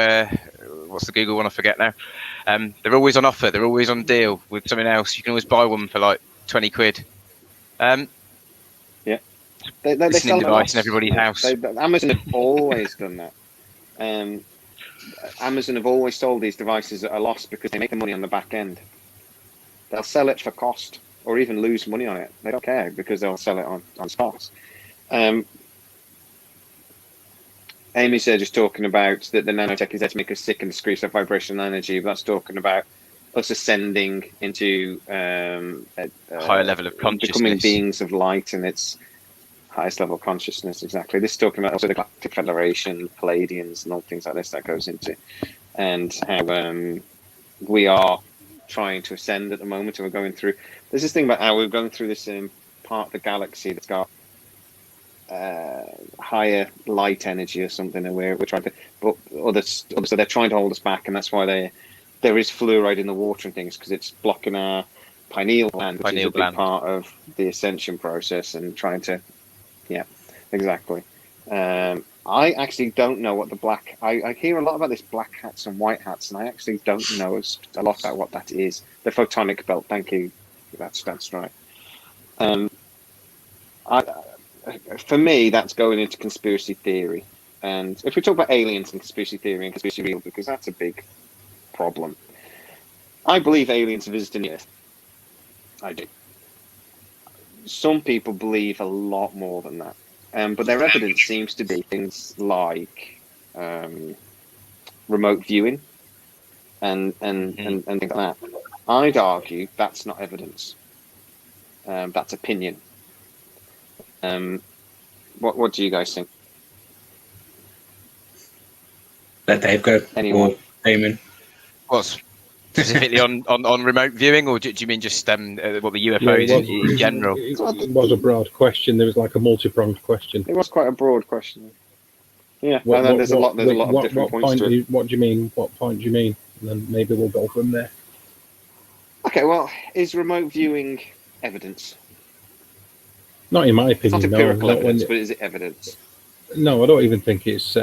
what's the Google one? I forget now. They're always on offer. They're always on deal with something else. You can always buy one for like 20 quid. Yeah. They listening sell device in everybody's house. Amazon have always done that. Amazon have always sold these devices at a loss because they make the money on the back end. They'll sell it for cost or even lose money on it. They don't care because they'll sell it on spot. Amy's just talking about that the nanotech is there to make us sick and decrease our vibrational energy. But that's talking about us ascending into a higher level of consciousness, becoming beings of light, and its highest level of consciousness. Exactly. This is talking about also the Galactic Federation, Palladians, and all things like this that goes into, and how we are trying to ascend at the moment, and we're going through. There's this thing about how we're going through this part of the galaxy that's got higher light energy or something, and we're trying to, but others, so they're trying to hold us back, and that's why there is fluoride in the water and things, because it's blocking our pineal gland, which is a big part of the ascension process, and trying to, yeah, exactly. I actually don't know what the black. I hear a lot about this black hats and white hats, and I actually don't know a lot about what that is. The photonic belt. Thank you. That's right. For me, that's going into conspiracy theory. And if we talk about aliens and conspiracy theory and conspiracy real, because that's a big problem. I believe aliens are visiting the Earth. I do. Some people believe a lot more than that. But their evidence seems to be things like remote viewing and things like that. I'd argue that's not evidence. That's opinion. What do you guys think? Let Dave go. Anyone? Damon. What, specifically on remote viewing, or do you mean just what the UFOs in general? It was a broad question. There was like a multi-pronged question. It was quite a broad question. Yeah, there's a lot of different points to it. What do you mean? What point do you mean? And then maybe we'll go from there. Okay, well, is remote viewing evidence? Not in my opinion. It's not empirical no, evidence, but is it evidence? No, I don't even think it's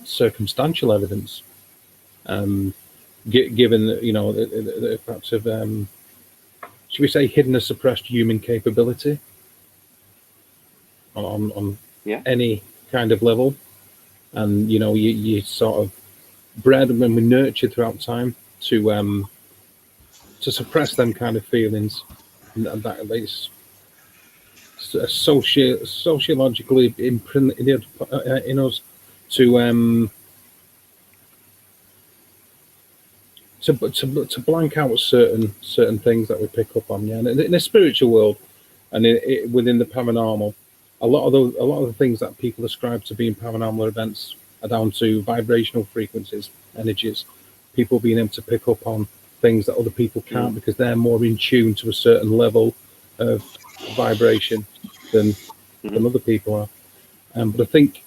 circumstantial evidence. Given that, the facts of, should we say, hidden or suppressed human capability on any kind of level, and you sort of bred and we're nurtured throughout time to suppress them kind of feelings, and that is sociologically imprinted in us to blank out certain things that we pick up on. Yeah, and in the spiritual world and within the paranormal, a lot of the things that people ascribe to being paranormal events are down to vibrational frequencies, energies, people being able to pick up on things that other people can't because they're more in tune to a certain level of vibration than other people are. But I think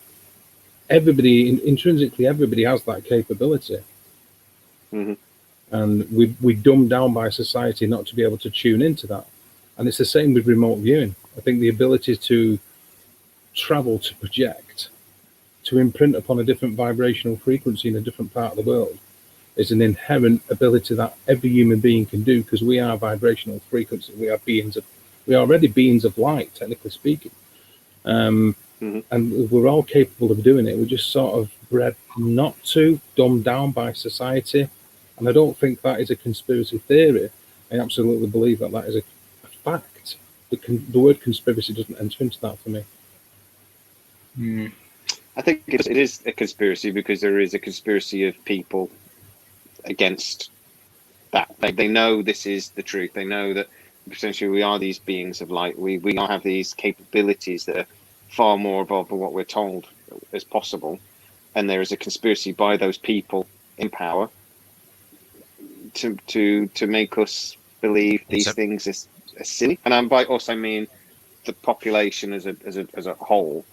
intrinsically everybody has that capability. And we dumbed down by society not to be able to tune into that. And it's the same with remote viewing. I think the ability to travel, to project, to imprint upon a different vibrational frequency in a different part of the world is an inherent ability that every human being can do, because we are vibrational frequency. We are already beings of light, technically speaking. And we're all capable of doing it. We're just sort of bred not to, dumbed down by society. And I don't think that is a conspiracy theory. I absolutely believe that is a fact. The word conspiracy doesn't enter into that for me. I think it is a conspiracy because there is a conspiracy of people against that. They know this is the truth. They know that potentially we are these beings of light. We all have these capabilities that are far more evolved than what we're told is possible. And there is a conspiracy by those people in power to make us believe these things are silly. And I also mean the population as a whole.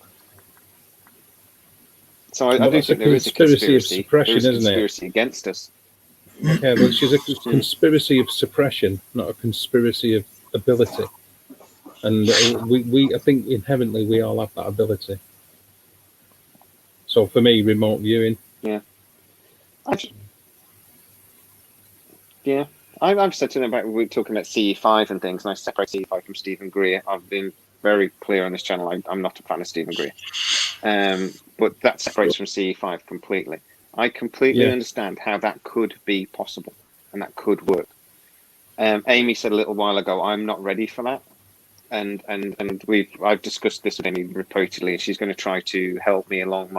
So I do think there is a conspiracy of suppression, isn't it? Conspiracy against us. Okay, well, it's a conspiracy of suppression, not a conspiracy of ability. And I think inherently we all have that ability. So for me, remote viewing. Yeah. I've said to them about, we're talking about CE5 and things, and I separate CE5 from Stephen Greer. I've been very clear on this channel. I'm not a fan of Stephen Greer. But that separates from CE5 completely. I completely understand how that could be possible and that could work. Amy said a little while ago, I'm not ready for that. And I've discussed this with Amy repeatedly, and she's going to try to help me along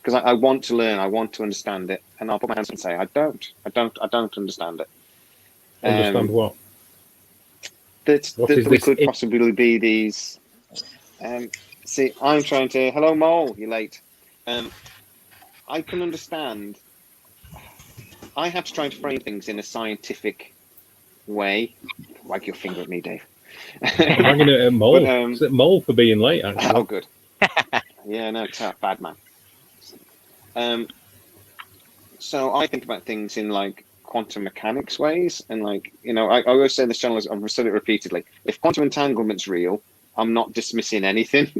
because I want to learn, I want to understand it, and I'll put my hands up and say, I don't understand it. Understand what? That there could possibly be these. See, I'm trying to. Hello, Mole. You're late. I can understand. I have to try to frame things in a scientific way. Wag your finger at me, Dave. I'm wagging it at Mole. Is it Mole for being late? Actually? Oh, good. Yeah, no, it's a bad man. So I think about things in like quantum mechanics ways, and like, you know, I always say in this channel, I've said it repeatedly, if quantum entanglement's real, I'm not dismissing anything.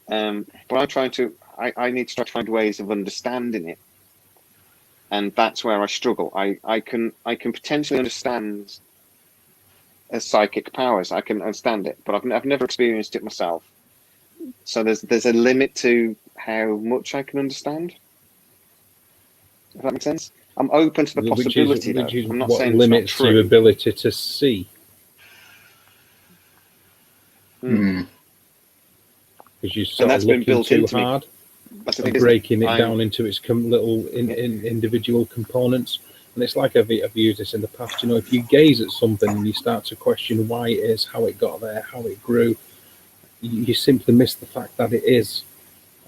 But I'm trying to, I need to try to find ways of understanding it. And that's where I struggle. I can potentially understand psychic powers. I can understand it, but I've never experienced it myself. So there's a limit to how much I can understand. If that makes sense. I'm open to the possibility, though. I'm not saying limits it's not true. your ability to see. Because you sort of looking too hard and breaking it down into its little individual components. And it's like I've used this in the past. You know, if you gaze at something and you start to question why it is, how it got there, how it grew, you simply miss the fact that it is.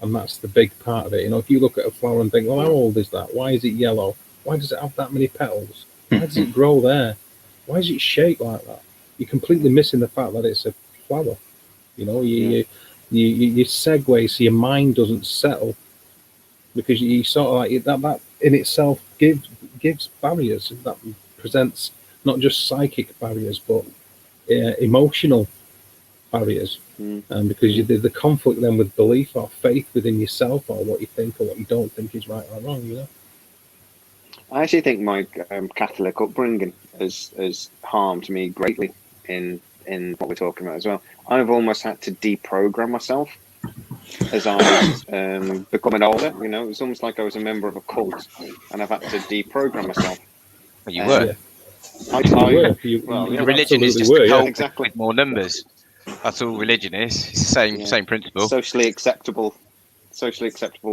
And that's the big part of it. You know, if you look at a flower and think, well, how old is that? Why is it yellow? Why does it have that many petals? Why does it grow there? Why is it shaped like that? You're completely missing the fact that it's a flower. You know, you segue so your mind doesn't settle, because you sort of like that in itself gives barriers that presents not just psychic barriers but emotional barriers. Because the conflict then with belief or faith within yourself, or what you think or what you don't think is right or wrong, you know. I actually think my Catholic upbringing has harmed me greatly in what we're talking about as well. I've almost had to deprogram myself as I was becoming older. You know, it was almost like I was a member of a cult, and I've had to deprogram myself. Well, you were. Religion is just a cult with more numbers. That's all religion is. It's the same principle. Socially acceptable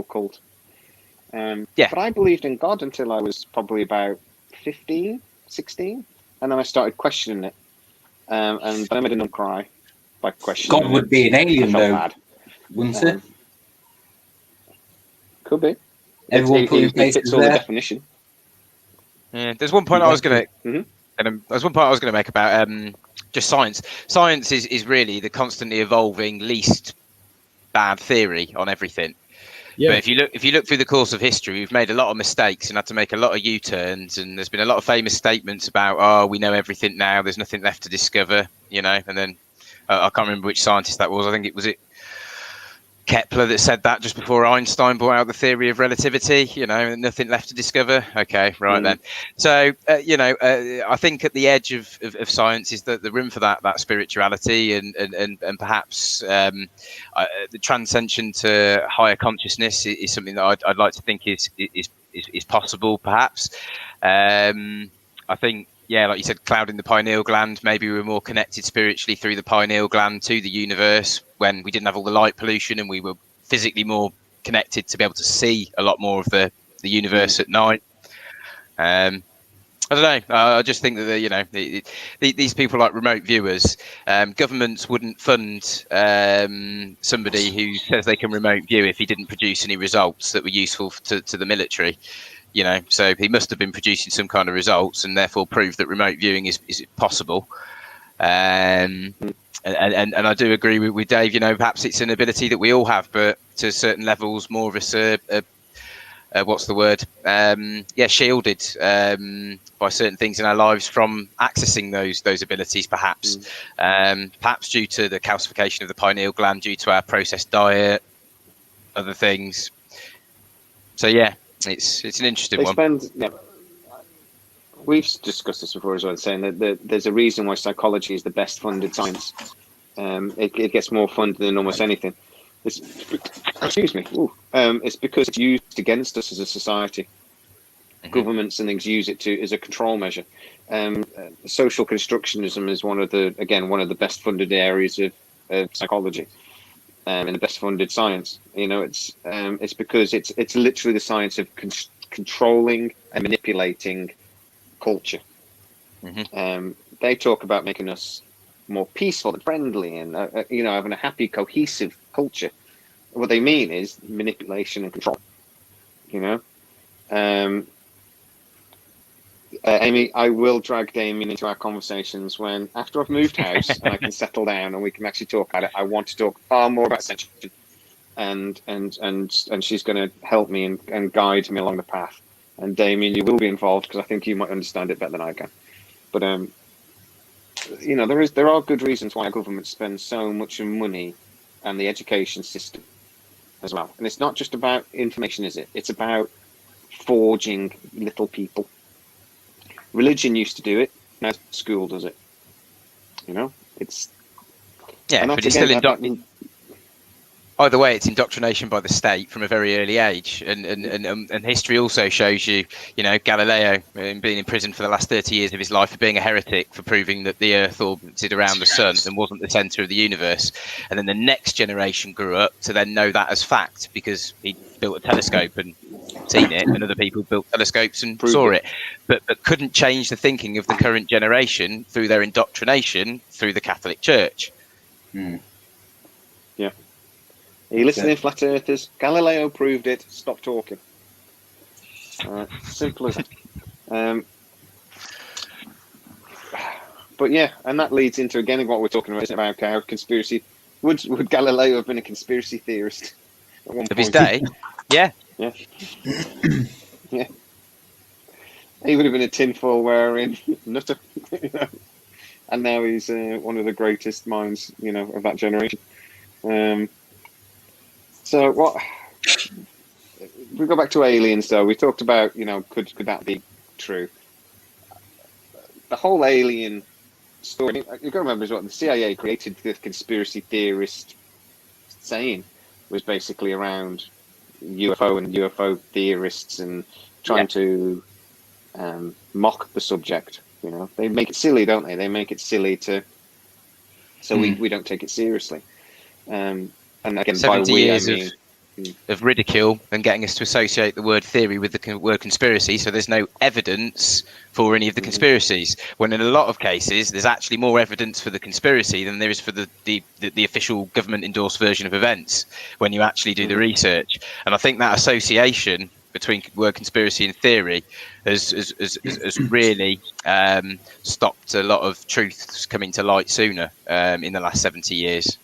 cult. But I believed in God until I was probably about 15, 16, and then I started questioning it. And I made a nun cry by questioning God would be an alien, though, bad. Wouldn't it? Could be. Everyone put in place fits all the definition. Yeah, there's one point I was going to, there's one point I was going to make about just science. Science is really the constantly evolving, least bad theory on everything. Yeah. But if you look through the course of history, we've made a lot of mistakes and had to make a lot of U-turns, and there's been a lot of famous statements about, oh, we know everything now, there's nothing left to discover, you know. And then I can't remember which scientist that was. I think it was Kepler that said that just before Einstein brought out the theory of relativity, nothing left to discover. Okay, right then. So, I think at the edge of science is the room for that spirituality and perhaps the transcension to higher consciousness is something that I'd like to think is possible, perhaps. I think, like you said, clouding the pineal gland, maybe we were more connected spiritually through the pineal gland to the universe when we didn't have all the light pollution, and we were physically more connected to be able to see a lot more of the universe at night. I don't know. I just think that these people like remote viewers, governments wouldn't fund somebody who says they can remote view if he didn't produce any results that were useful to the military. So he must have been producing some kind of results, and therefore prove that remote viewing is possible. And I do agree with Dave. Perhaps it's an ability that we all have, but to certain levels, more of us are what's the word? Shielded by certain things in our lives from accessing those abilities. Perhaps due to the calcification of the pineal gland, due to our processed diet, other things. So it's an interesting one. We've discussed this before as well, saying that there's a reason why psychology is the best funded science. It gets more funded than almost anything. Excuse me. It's because it's used against us as a society. Governments and things use it as a control measure. Social constructionism is one of the best funded areas of psychology. In the best funded science, it's because it's literally the science of controlling and manipulating culture. They talk about making us more peaceful and friendly, and having a happy, cohesive culture. What they mean is manipulation and control. Amy, I will drag Damien into our conversations after I've moved house and I can settle down and we can actually talk about it. I want to talk far more about ascension, and she's going to help me and guide me along the path. And Damien, you will be involved because I think you might understand it better than I can. But there are good reasons why government spends so much money on the education system as well. And it's not just about information, is it? It's about forging little people. Religion used to do it. Now school does it. It's but it's still either way, it's indoctrination by the state from a very early age, and history also shows you, Galileo being in prison for the last 30 years of his life for being a heretic, for proving that the Earth orbited around the sun and wasn't the centre of the universe. And then the next generation grew up to then know that as fact because he built a telescope and seen it, and other people built telescopes and saw it, but couldn't change the thinking of the current generation through their indoctrination through the Catholic Church. Yeah. Are you listening, flat earthers? Galileo proved it. Stop talking. Simple as that. But and that leads into again what we're talking about, isn't it, about how conspiracy. Would Galileo have been a conspiracy theorist at one point? Of his day? Yeah. Yeah. Yeah. He would have been a tinfoil wearing nutter, and now he's one of the greatest minds, of that generation. So what? We go back to aliens, though. We talked about, could that be true? The whole alien story. You've got to remember as well. The CIA created the conspiracy theorist saying was basically around UFO and UFO theorists and trying to mock the subject. They make it silly, don't they? They make it silly so we don't take it seriously. And again, 70 by we, years I mean of ridicule and getting us to associate the word theory with the word conspiracy, so there's no evidence for any of the conspiracies, when in a lot of cases there's actually more evidence for the conspiracy than there is for the official government endorsed version of events when you actually do the research. And I think that association between word conspiracy and theory has really stopped a lot of truths coming to light sooner in the last 70 years.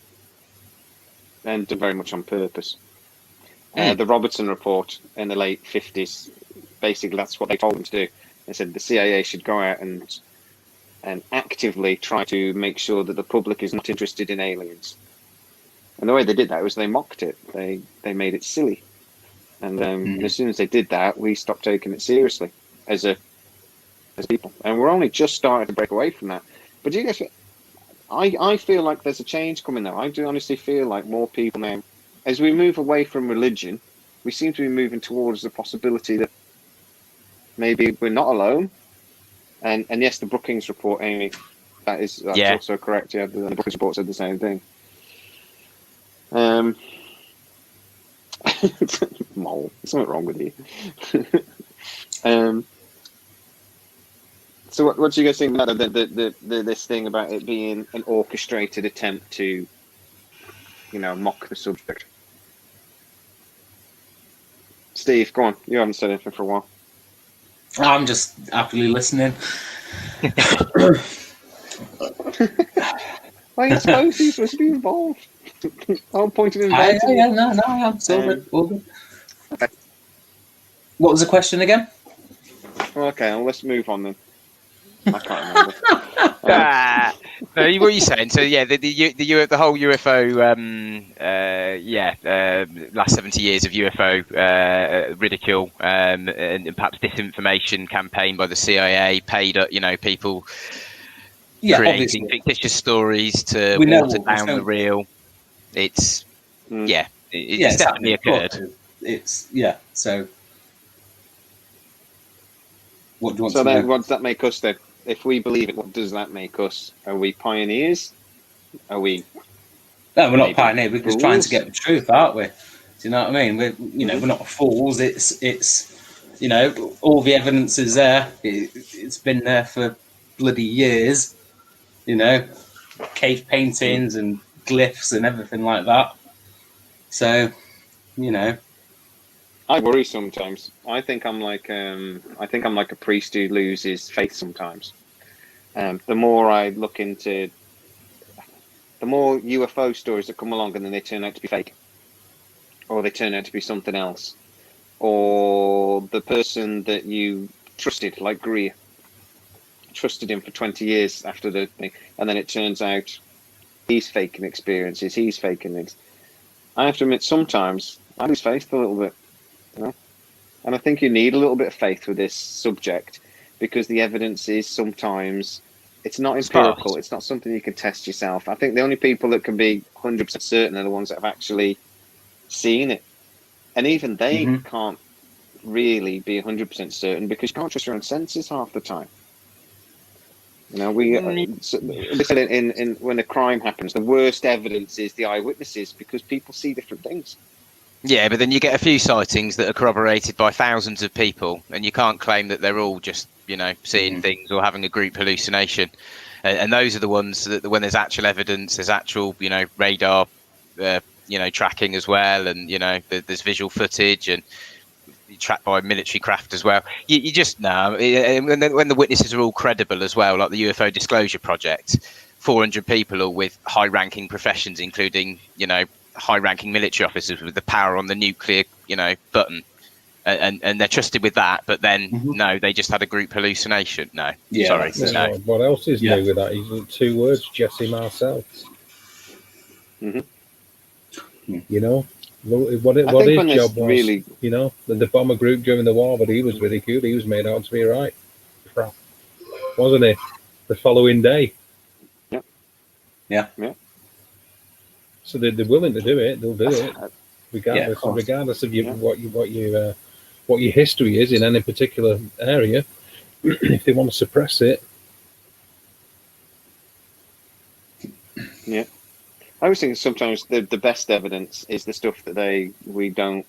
And very much on purpose. The Robertson report in the late 50s, basically that's what they told them to do. They said the CIA should go out and actively try to make sure that the public is not interested in aliens. And the way they did that was they mocked it. They made it silly. And as soon as they did that, we stopped taking it seriously as people. And we're only just starting to break away from that. But do you guys? I feel like there's a change coming now. I do honestly feel like more people now, as we move away from religion, we seem to be moving towards the possibility that maybe we're not alone. And yes, the Brookings report, Amy, that's also correct. Yeah, the Brookings report said the same thing. Mole, there's something wrong with you. So what do you guys think about this thing about it being an orchestrated attempt to, mock the subject? Steve, go on. You haven't said anything for a while. I'm just happily listening. Well, you're supposed to be involved. I'm pointing in there. No, I'm still good. Okay. What was the question again? Okay, well, let's move on then. I can't remember. No, what are you saying? So yeah, the whole UFO, last 70 years of UFO ridicule and perhaps disinformation campaign by the CIA, paid people creating fictitious stories to water down the real. It's it's definitely occurred. So what do you want so to then, know? what does that make us then? If we believe it, what does that make us? Are we pioneers? Are we? No, we're not pioneers. We're just trying to get the truth, aren't we? Do you know what I mean? We're not fools. It's all the evidence is there. It's been there for bloody years. Cave paintings and glyphs and everything like that. So, I worry sometimes. I think I'm like a priest who loses faith sometimes. The more I look into, the more UFO stories that come along and then they turn out to be fake, or they turn out to be something else, or the person that you trusted, like Greer, trusted him for 20 years after the thing, and then it turns out he's faking experiences, he's faking things. I have to admit, sometimes I lose faith a little bit. And I think you need a little bit of faith with this subject because the evidence is sometimes, it's not empirical. It's not something you can test yourself. I think the only people that can be 100% certain are the ones that have actually seen it. And even they can't really be 100% certain because you can't trust your own senses half the time. They said in when a crime happens, the worst evidence is the eyewitnesses because people see different things. Yeah, but then you get a few sightings that are corroborated by thousands of people, and you can't claim that they're all just, seeing things or having a group hallucination. And those are the ones that when there's actual evidence, there's actual, radar, tracking as well, and there's visual footage and tracked by military craft as well. You just know when the witnesses are all credible as well, like the UFO Disclosure Project, 400 people all with high-ranking professions, including high-ranking military officers with the power on the nuclear, button, and they're trusted with that. But then no, they just had a group hallucination. No, sorry. No. What else is new with that? Is 2 words: Jesse Marcel. What his job was, really... the bomber group during the war, but he was ridiculed. He was made out to be right, wasn't he? The following day. Yeah. So they're willing to do it. They'll do it, regardless of what your history is in any particular area. If they want to suppress it. Yeah. I was thinking sometimes the best evidence is the stuff that we don't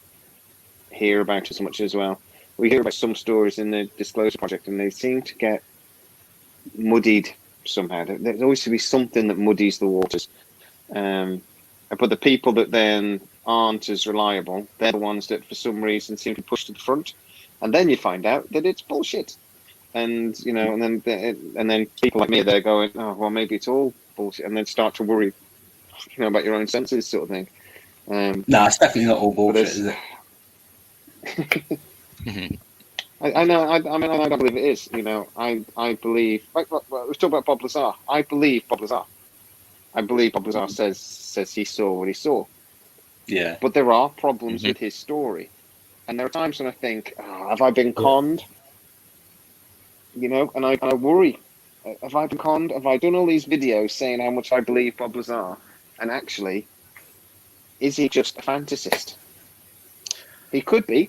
hear about as much as well. We hear about some stories in the Disclosure Project, and they seem to get muddied somehow. There always to be something that muddies the waters. But the people that then aren't as reliable, they're the ones that for some reason seem to be pushed to the front, and then you find out that it's bullshit. And and then people like me are there going, oh well, maybe it's all bullshit, and then start to worry. About your own senses, sort of thing. No, it's definitely not all bullshit, is it? I know. I mean, I don't believe it is. I believe. Let's talk about Bob Lazar. I believe Bob Lazar. I believe Bob Lazar says he saw what he saw. Yeah. But there are problems with his story. And there are times when I think, have I been conned? You know, and I worry. Have I been conned? Have I done all these videos saying how much I believe Bob Lazar? And actually, is he just a fantasist? He could be.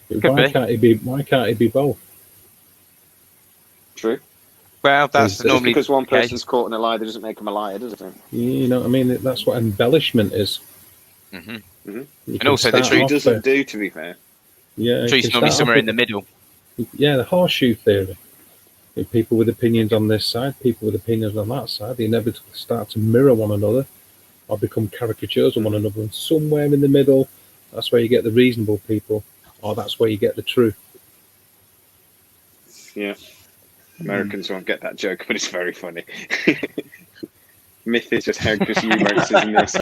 Why can't he be both? True. Well, that's Just normally Because one the case. person's caught in a lie, that doesn't make him a liar, does it? You know what I mean? That's what embellishment is. Mhm. You And can also the start Which he off doesn't with- do, to be fair. Yeah, truth's you can normally start somewhere off in the middle. Yeah, the horseshoe theory. People with opinions on this side, people with opinions on that side, they inevitably start to mirror one another or become caricatures of one another. And somewhere in the middle, that's where you get the reasonable people, or that's where you get the truth. Yeah. Americans won't get that joke, but it's very funny. Myth is just how Chris Eubanks is in this.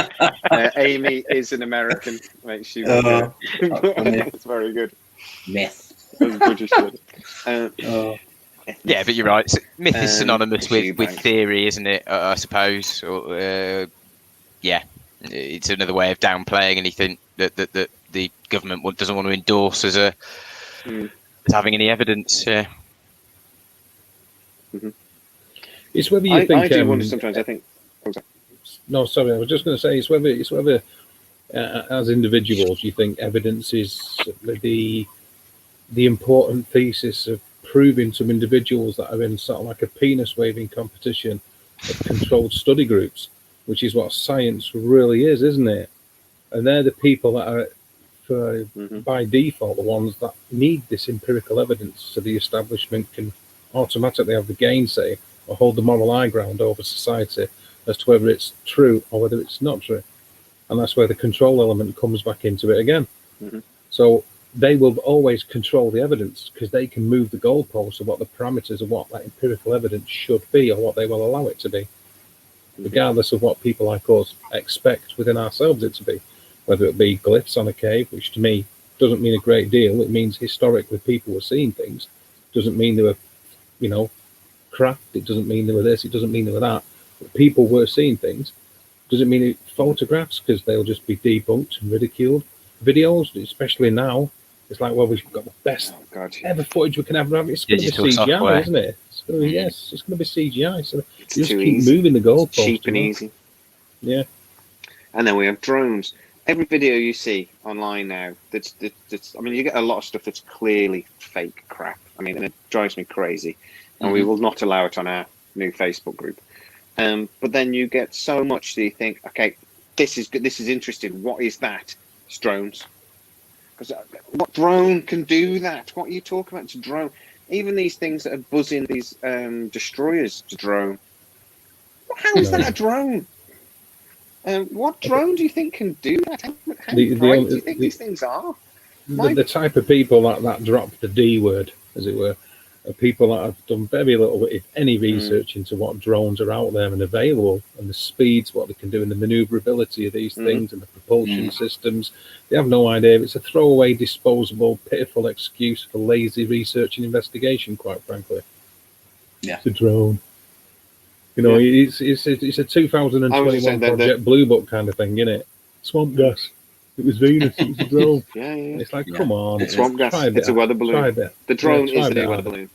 Amy is an American. Right, she will get it. It's very good. Myth. That's British. Yeah, but you're right. Myth is synonymous Chris with Eubanks. theory, isn't it? I suppose. Or, yeah, it's another way of downplaying anything that the government doesn't want to endorse as as having any evidence. Yeah. It's whether you think. I do wonder sometimes. I think. No, sorry, I was just going to say it's whether as individuals you think evidence is the important thesis of proving to individuals that are in sort of like a penis waving competition of controlled study groups, which is what science really is, isn't it? And they're the people that are, by default, the ones that need this empirical evidence so the establishment can automatically have the gainsay or hold the moral high ground over society as to whether it's true or whether it's not true. And that's where the control element comes back into it again. So they will always control the evidence because they can move the goalposts of what the parameters of what that empirical evidence should be or what they will allow it to be, regardless of what people like us expect within ourselves it to be, whether it be glyphs on a cave, which to me doesn't mean a great deal. It means historically people were seeing things. Doesn't mean they were, craft. It doesn't mean they were this. It doesn't mean they were that. But people were seeing things. Doesn't mean it photographs because they'll just be debunked and ridiculed. Videos, especially now, it's like, well, we've got the best ever footage we can ever have. It's going to be CGI, software. isn't it? It's going to be, yes, it's going to be CGI. So It's you just too keep easy. moving the goalposts. It's cheap and easy. Yeah. And then we have drones. Every video you see online now, that's I mean, you get a lot of stuff that's clearly fake crap. I mean, and it drives me crazy. And we will not allow it on our new Facebook group. But then you get so much that you think, okay, this is good. This is interesting. What is that? It's drones. Because what drone can do that? What are you talking about? It's a drone. Even these things that are buzzing these destroyers to drone. How is that a drone? What drone do you think can do that? How bright do you think these things are? The type of people that drop the D word, as it were, are people that have done very little, if any, research into what drones are out there and available, and the speeds, what they can do, and the maneuverability of these things, and the propulsion systems. They have no idea. It's a throwaway, disposable, pitiful excuse for lazy research and investigation, quite frankly. Yeah. It's a drone. It's a 2021 Project Blue Book kind of thing, isn't it? Swamp gas. It was Venus. It was a drone. Yeah. It's like, come on. It's swamp gas. It's a weather balloon. The drone is a weather balloon.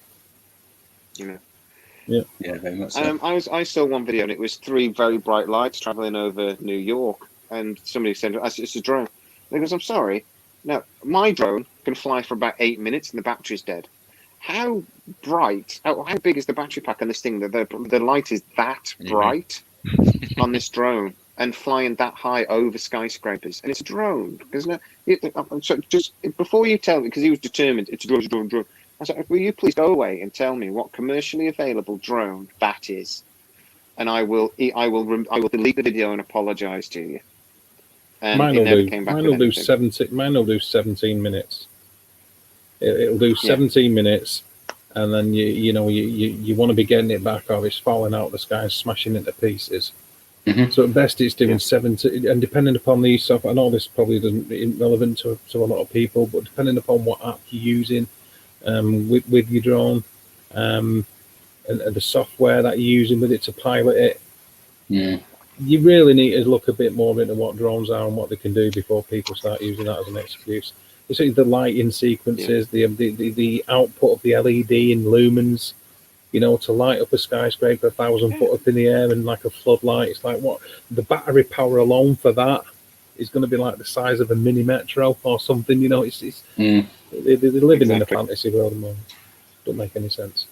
Yeah, very much so. I saw one video and it was 3 very bright lights traveling over New York, and somebody said, it's a drone. And he goes, I'm sorry. No, my drone can fly for about 8 minutes and the battery's dead. How bright, how big is the battery pack on this thing that the light is that bright on this drone and flying that high over skyscrapers? And it's a drone, isn't it? So just before you tell me, because he was determined, it's a drone. I said, will you please go away and tell me what commercially available drone that is, and I will delete the video and apologise to you. And mine will do 17 minutes. It'll do 17 minutes, and then you want to be getting it back, or it's falling out of the sky and smashing into pieces. So at best it's doing 70, and depending upon the software, I know this probably isn't relevant to a lot of people, but depending upon what app you're using with your drone, and the software that you're using with it to pilot it, You really need to look a bit more into what drones are and what they can do before people start using that as an excuse. You see the lighting sequences, the output of the LED in lumens, to light up a skyscraper 1,000 foot up in the air and like a floodlight. It's like, what, the battery power alone for that is going to be like the size of a mini metro or something. They're living in a fantasy world at the moment. Don't make any sense.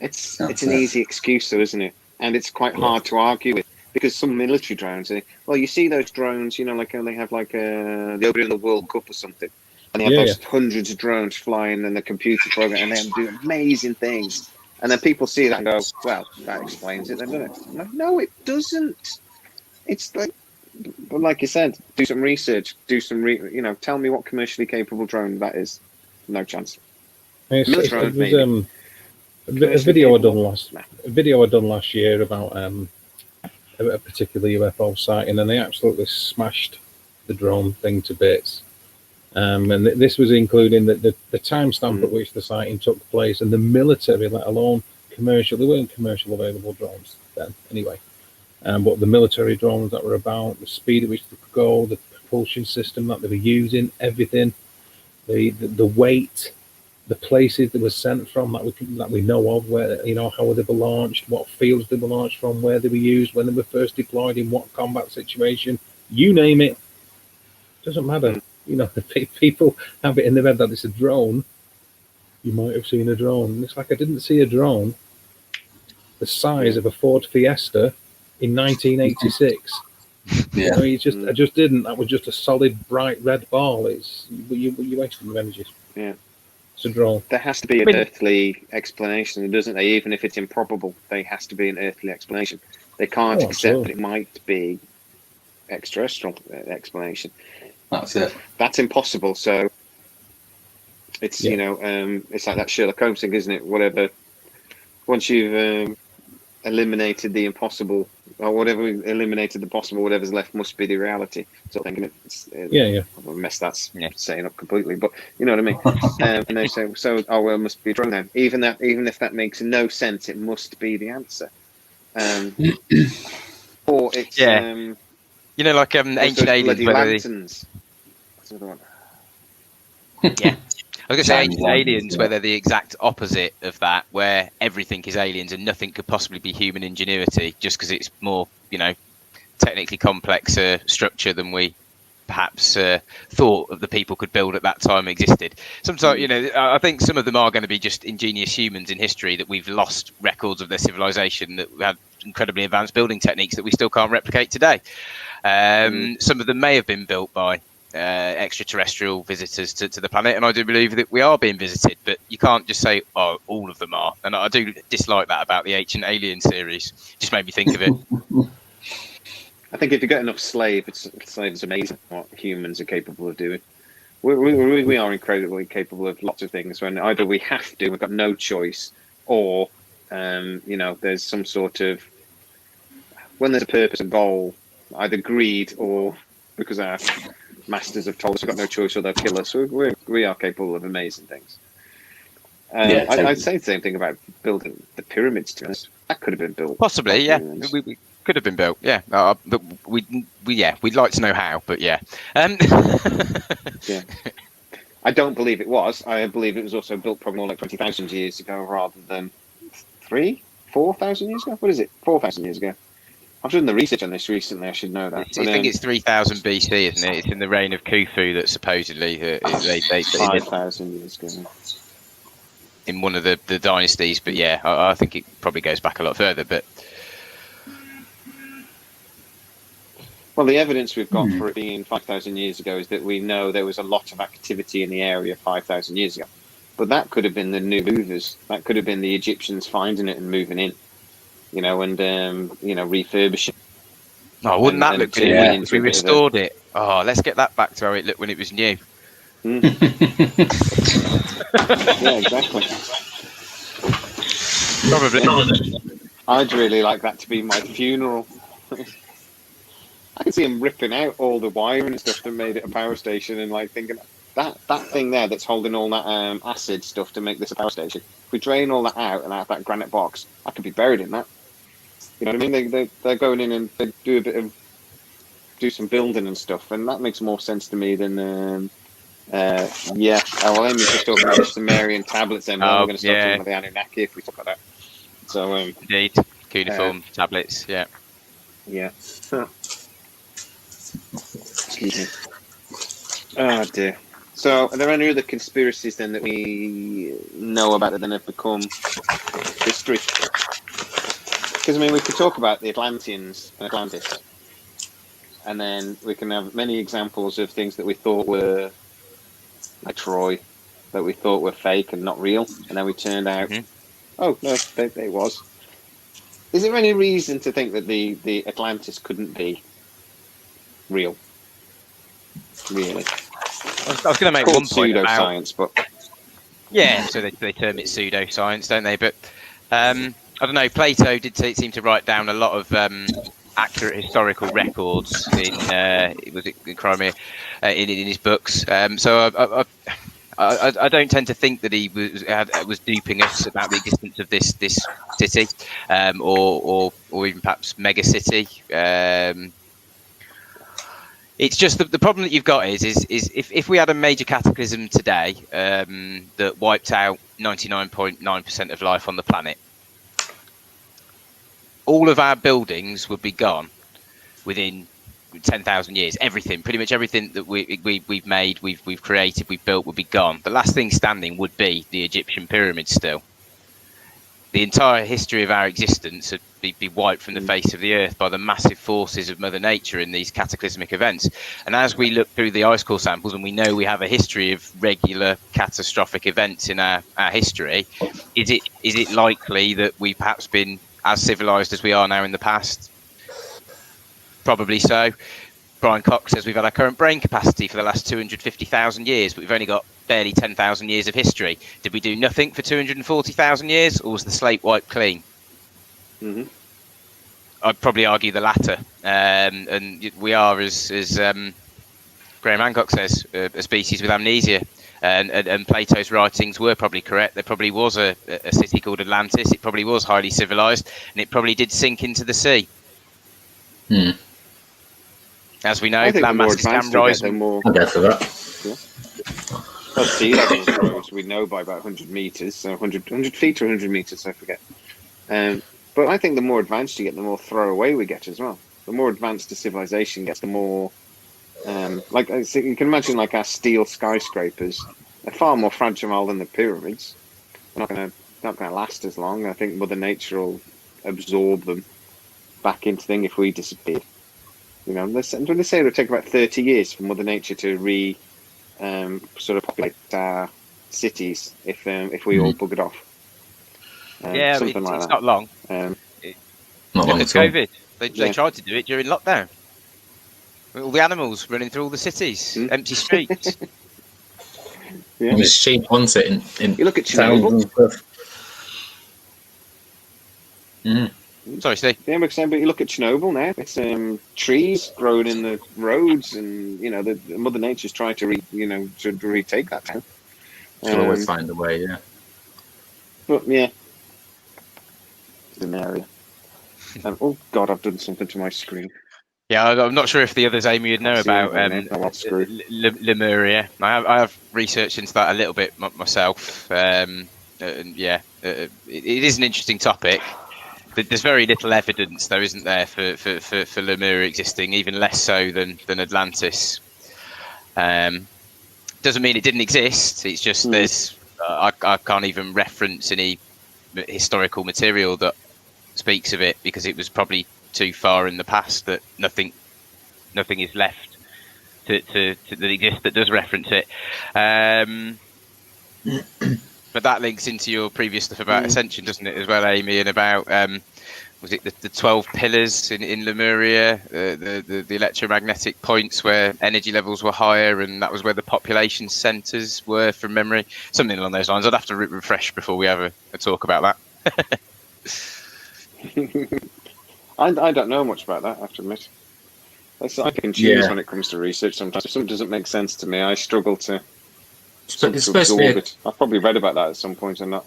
It's an easy excuse, though, isn't it? And it's quite hard to argue with, because some military drones, well, you see those drones, like they have like the opening of the World Cup or something, and they have those hundreds of drones flying in the computer program, and they do amazing things. And then people see that and go, well, that explains it, then, doesn't it? Like, no, it doesn't. It's like, but like you said, do some research, tell me what commercially capable drone that is. No chance. A video I done last year about a particular UFO site, and then they absolutely smashed the drone thing to bits. And this was including the timestamp at which the sighting took place, and the military, let alone commercial. They weren't commercial available drones then, anyway. But the military drones that were about, the speed at which they could go, the propulsion system that they were using, everything, the weight, the places they were sent from that we know of, where how they were launched, what fields they were launched from, where they were used, when they were first deployed, in what combat situation, you name it. Doesn't matter. If people have it in their head that it's a drone, you might have seen a drone. And it's like, I didn't see a drone the size of a Ford Fiesta in 1986. I just didn't. That was just a solid, bright red ball. You're wasting your energy. Yeah. It's a drone. There has to be an earthly explanation, doesn't there? Even if it's improbable, there has to be an earthly explanation. They can't accept that it might be extraterrestrial explanation. That's it. That's impossible. So it's it's like that Sherlock Holmes thing, isn't it? Whatever. Once you've eliminated the impossible, or whatever, eliminated the possible, whatever's left must be the reality. So thinking I've messed that saying up completely, but you know what I mean. And they say, well, it must be a drone then. Even if that makes no sense, it must be the answer. Or it's like ancient aliens, lanterns. That's another one. Yeah. I was going to say ancient aliens, where they're the exact opposite of that, where everything is aliens and nothing could possibly be human ingenuity, just because it's more, technically complex structure than we perhaps thought of the people could build at that time existed. Sometimes, I think some of them are going to be just ingenious humans in history that we've lost records of their civilization, that had incredibly advanced building techniques that we still can't replicate today. Some of them may have been built by extraterrestrial visitors to the planet, and I do believe that we are being visited, but you can't just say, oh, all of them are. And I do dislike that about the Ancient Alien series. Just made me think of it. I think if you get enough slaves, it's amazing what humans are capable of doing. We are incredibly capable of lots of things, when either we have to, we've got no choice, or there's some sort of, when there's a purpose and goal, either greed or because our masters have told us we've got no choice or they'll kill us. We are capable of amazing things. I'd say the same thing about building the pyramids. To us, that could have been built. Possibly, yeah. We could have been built, yeah. But we'd like to know how, but yeah. Yeah. I don't believe it was. I believe it was also built probably more like 20,000 years ago rather than 4,000 years ago. What is it? 4,000 years ago. I've done the research on this recently. I should know that. I think it's 3,000 BC, isn't it? It's in the reign of Khufu that supposedly they 5,000 years ago. In one of the dynasties, but yeah, I think it probably goes back a lot further. But well, the evidence we've got for it being 5,000 years ago is that we know there was a lot of activity in the area 5,000 years ago. But that could have been the new movers. That could have been the Egyptians finding it and moving in. Refurbishing. Oh, wouldn't that look good if we restored it? Oh, let's get that back to how it looked when it was new. Yeah, exactly. Probably. I'd really like that to be my funeral. I can see him ripping out all the wiring and stuff that made it a power station, and like thinking that thing there that's holding all that acid stuff to make this a power station. If we drain all that out and have that granite box, I could be buried in that. You know what I mean? They're going in and they do some building and stuff, and that makes more sense to me than Amy's just talking about the Sumerian tablets, and we're going to start talking about the Anunnaki if we talk about that. So indeed, cuneiform tablets, yeah. Excuse me. Oh dear. So, are there any other conspiracies then that we know about that then have become history? Because I mean, we could talk about the Atlanteans and Atlantis, and then we can have many examples of things that we thought were like Troy, that we thought were fake and not real, and then we turned out, oh no, they was. Is there any reason to think that the Atlantis couldn't be real? Really? I was going to make one point pseudoscience, but yeah, so they term it pseudoscience, don't they? But I don't know. Plato did seem to write down a lot of accurate historical records in Crimea in his books. So I don't tend to think that he was duping us about the existence of this city, or even perhaps mega city. It's just the problem that you've got is if we had a major cataclysm today that wiped out 99.9% of life on the planet, all of our buildings would be gone within 10,000 years. Everything, pretty much everything that we've made, we've created, we've built would be gone. The last thing standing would be the Egyptian pyramids still. The entire history of our existence would be wiped from the face of the earth by the massive forces of Mother Nature in these cataclysmic events. And as we look through the ice core samples, and we know we have a history of regular catastrophic events in our history, is it likely that we've perhaps been as civilized as we are now in the past? Probably so. Brian Cox says we've had our current brain capacity for the last 250,000 years, but we've only got barely 10,000 years of history. Did we do nothing for 240,000 years, or was the slate wiped clean? I'd probably argue the latter. And we are, as Graham Hancock says, a species with amnesia. And Plato's writings were probably correct. There probably was a city called Atlantis. It probably was highly civilized, and it probably did sink into the sea. As we know, land masses can rise. I'll go for that. Well, sea level grows, we know, by about 100 meters, so 100 feet or 100 meters, I forget. But I think the more advanced you get, the more throwaway we get as well. The more advanced the civilization gets, the more, like you can imagine, like our steel skyscrapers, they're far more fragile than the pyramids. They're not gonna last as long. I think Mother Nature will absorb them back into thing if we disappear. You know, they say it'll take about 30 years for Mother Nature to sort of populate our cities if we all buggered off. Yeah, something like it's that. not long. Not Look long at at all. COVID. They tried to do it during lockdown. All the animals running through all the cities, empty streets. It was cheap, wasn't it? In You look at towns Chernobyl. and stuff. Sorry, Steve. Yeah, but you look at Chernobyl now. It's trees growing in the roads, and you know the Mother Nature's trying to retake that town. She'll always find a way, yeah. But yeah, it's an area. Oh God, I've done something to my screen. Yeah, I'm not sure if the others, Amy, would know about Lemuria. I have researched into that a little bit myself. And yeah, it is an interesting topic. There's very little evidence, though, isn't there, for Lemuria existing, even less so than Atlantis. Doesn't mean it didn't exist. It's just there's I can't even reference any historical material that speaks of it, because it was probably too far in the past that nothing is left to that exists that does reference it. But that links into your previous stuff about ascension, doesn't it, as well, Amy, and about was it the 12 pillars in Lemuria, the electromagnetic points where energy levels were higher, and that was where the population centres were, from memory, something along those lines. I'd have to refresh before we have a talk about that. I don't know much about that, I have to admit. I can choose when it comes to research. Sometimes if something doesn't make sense to me, I struggle to absorb it. I've probably read about that at some point or not.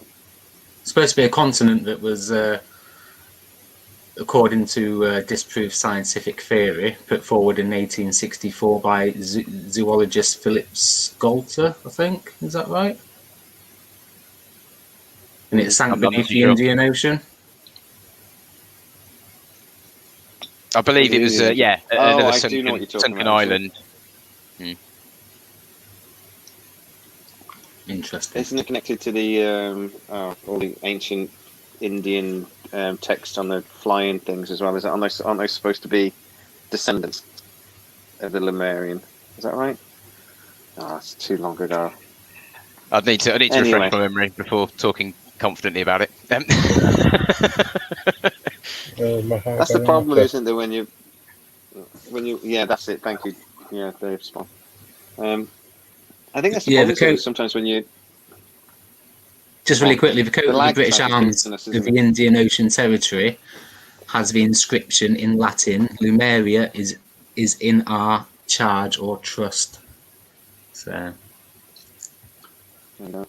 It's supposed to be a continent that was according to disproved scientific theory put forward in 1864 by zoologist Philip Scalter, I think. Is that right? And it sank I'm not beneath too the sure. Indian Ocean. I believe it was, another I do know what you're talking sunken about, actually. island. Interesting. Isn't it connected to the all the ancient Indian text on the flying things as well? Is it, aren't they supposed to be descendants of the Lemurian? Is that right? Oh, it's too long ago. I need to Anyway. refresh my memory before talking confidently about it. That's the problem, isn't it? When you, yeah, that's it. Thank you. Yeah, Dave. Spot. I think that's the problem. Isn't it? Sometimes when you just really quickly, the coat of the lag British time Arms between us, of isn't the it? Indian Ocean Territory has the inscription in Latin: "Lumeria is in our charge or trust." So, You know.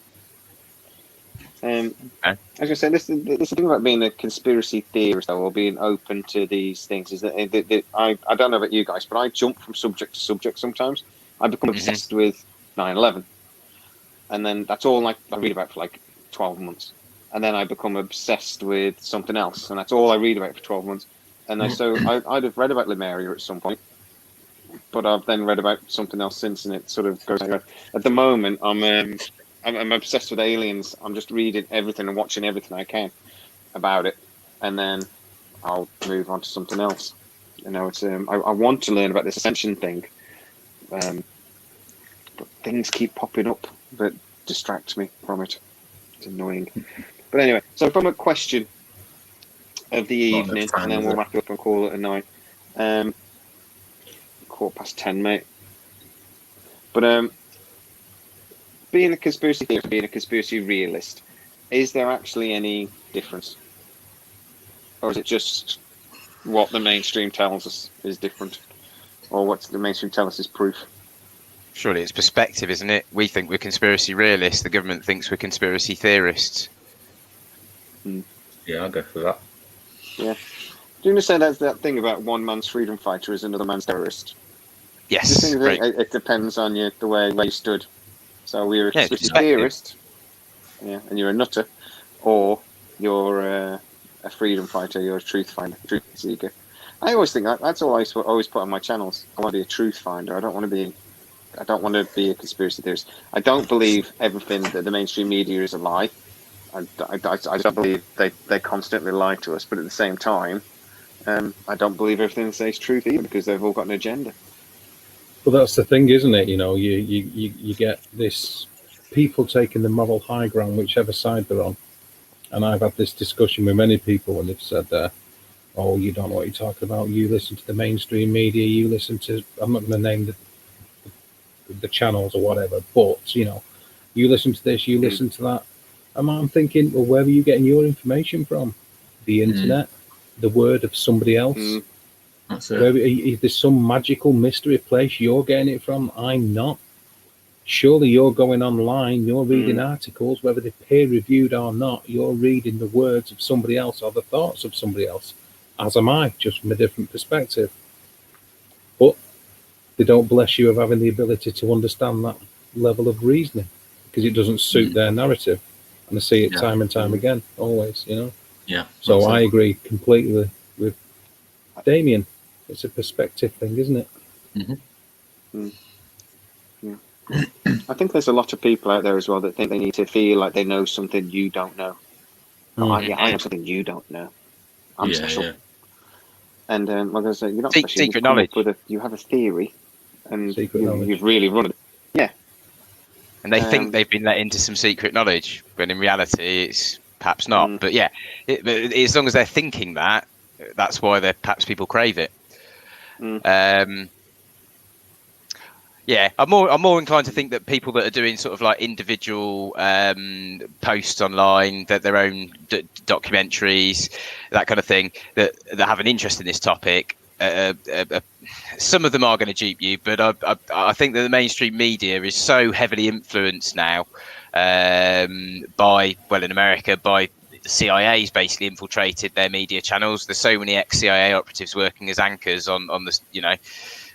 As I said, this is the thing about being a conspiracy theorist, though, or being open to these things, is that I don't know about you guys, but I jump from subject to subject sometimes. I become obsessed with 9/11, and then that's all I read about for like 12 months. And then I become obsessed with something else, and that's all I read about for 12 months. And I'd have read about Lemuria at some point, but I've then read about something else since, and it sort of goes. At the moment, I'm obsessed with aliens. I'm just reading everything and watching everything I can about it, and then I'll move on to something else. You know, it's I want to learn about this ascension thing, but things keep popping up that distract me from it. It's annoying. But anyway, so from a question of the evening, and then we'll wrap it up and call it a night. 10:15, mate. But being a conspiracy theorist, being a conspiracy realist, is there actually any difference? Or is it just what the mainstream tells us is different? Or what the mainstream tells us is proof? Surely it's perspective, isn't it? We think we're conspiracy realists. The government thinks we're conspiracy theorists. yeah, I'll go for that. Yeah. Do you understand that thing about one man's freedom fighter is another man's terrorist? Yes. Do you think that it depends on the way you stood? So we're a conspiracy perspective. theorist, yeah, and you're a nutter, or you're a freedom fighter, you're a truth finder, truth seeker. I always think that's all I always put on my channels. I want to be a truth finder. I don't want to be a conspiracy theorist. I don't believe everything that the mainstream media is a lie. I don't believe they constantly lie to us, but at the same time, I don't believe everything they say is truth either, because they've all got an agenda. Well, that's the thing, isn't it? You know, you get this people taking the moral high ground, whichever side they're on. And I've had this discussion with many people, and they've said, "Oh, you don't know what you're talking about. You listen to the mainstream media. You listen to I'm not going to name the channels or whatever, but you know, you listen to this, you listen to that." And I'm thinking, well, where are you getting your information from? The internet, the word of somebody else. That's it. If there's some magical mystery place you're getting it from, I'm not. Surely you're going online, you're reading articles, whether they're peer-reviewed or not, you're reading the words of somebody else or the thoughts of somebody else, as am I, just from a different perspective. But they don't bless you of having the ability to understand that level of reasoning, because it doesn't suit their narrative. And I see it time and time again, always, you know. Yeah. So I agree completely with Damien. It's a perspective thing, isn't it? Yeah. I think there's a lot of people out there as well that think they need to feel like they know something you don't know. I know something you don't know. I'm special. Yeah. And like I say, you're not special. Secret knowledge. You have a theory, and knowledge. You've really run it. Yeah. And they think they've been let into some secret knowledge, when in reality it's perhaps not. But yeah, as long as they're thinking that, that's why perhaps people crave it. Yeah, I'm more inclined to think that people that are doing sort of like individual posts online, that their own documentaries, that kind of thing, that have an interest in this topic. Some of them are going to dupe you, but I think that the mainstream media is so heavily influenced now by, well, in America, by the CIA's basically infiltrated their media channels. There's so many ex-CIA operatives working as anchors on the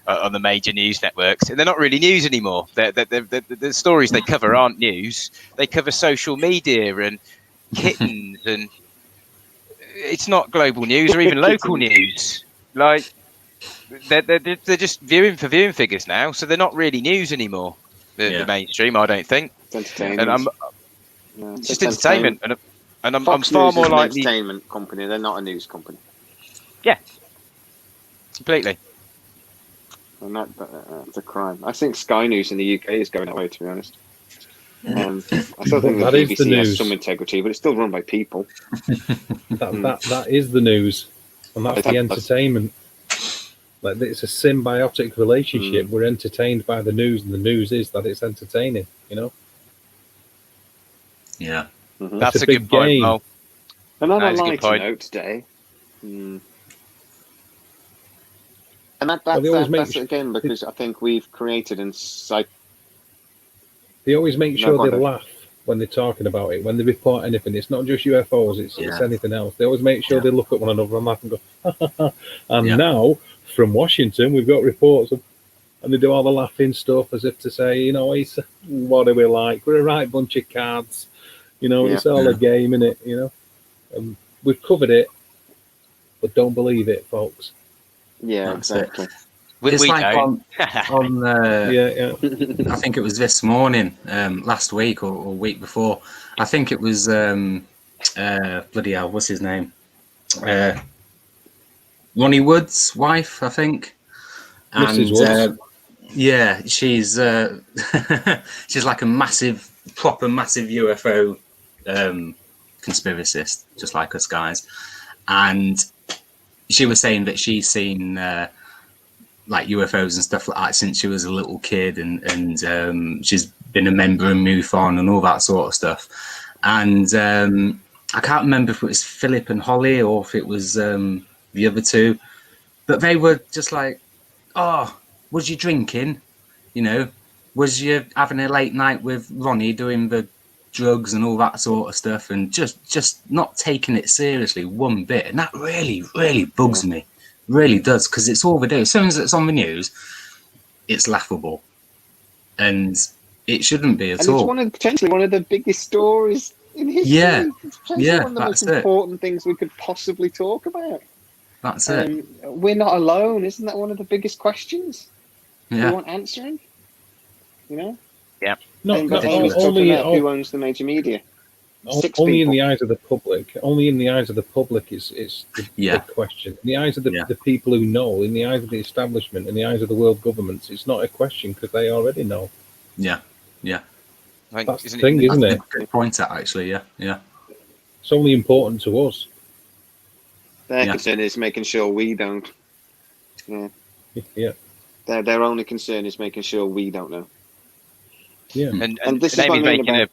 on the major news networks, and they're not really news anymore. The stories they cover aren't news. They cover social media and kittens, and it's not global news or even local news. Like they're just viewing figures now, so they're not really news anymore. The mainstream, I don't think. It's entertainment. And it's just entertainment, and I'm Fox far News more is an likely. entertainment company. They're not a news company. Yeah, completely. And that's a crime. I think Sky News in the UK is going that way, to be honest. I still think the BBC has some integrity, but it's still run by people. That is the news, and that's the entertainment. Like, it's a symbiotic relationship. We're entertained by the news, and the news is that it's entertaining. You know. Yeah, that's a good point, Mo. And on a lighter note today. And that's again because I think we've created They always make sure they laugh when they're talking about it. When they report anything, it's not just UFOs; it's anything else. They always make sure they look at one another and laugh and go. And now from Washington, we've got reports of, and they do all the laughing stuff as if to say, you know, it's what are we like? We're a right bunch of cards. You know, it's all a game, innit? You know, we've covered it, but don't believe it, folks. Yeah, exactly. It's like on I think it was this morning, last week or week before. I think it was bloody hell, what's his name? Ronnie Wood's wife, I think. Mrs. Woods. Yeah, she's she's like a proper massive UFO conspiracist, just like us guys. And she was saying that she's seen like UFOs and stuff like that since she was a little kid, and she's been a member of MUFON and all that sort of stuff. And I can't remember if it was Philip and Holly or if it was the other two, but they were just like, "Oh, was you drinking? You know, was you having a late night with Ronnie doing the drugs and all that sort of stuff?" And just not taking it seriously one bit. And that really bugs me. Really does, because it's all they do. As soon as it's on the news, it's laughable, and it shouldn't be at all. It's potentially one of the biggest stories in history. It's one of the most important things we could possibly talk about. That's it. We're not alone. Isn't that one of the biggest questions we want answering? You know? Yeah. Only who owns the major media. Only in the eyes of the public. Only in the eyes of the public is the big question. In the eyes of the people who know, in the eyes of the establishment, in the eyes of the world governments, it's not a question because they already know. Yeah. That's the thing, isn't it? Good point, actually. Yeah. It's only important to us. Their concern is making sure we don't. Yeah. Their only concern is making sure we don't know. Yeah. And this is Amy's what I mean about...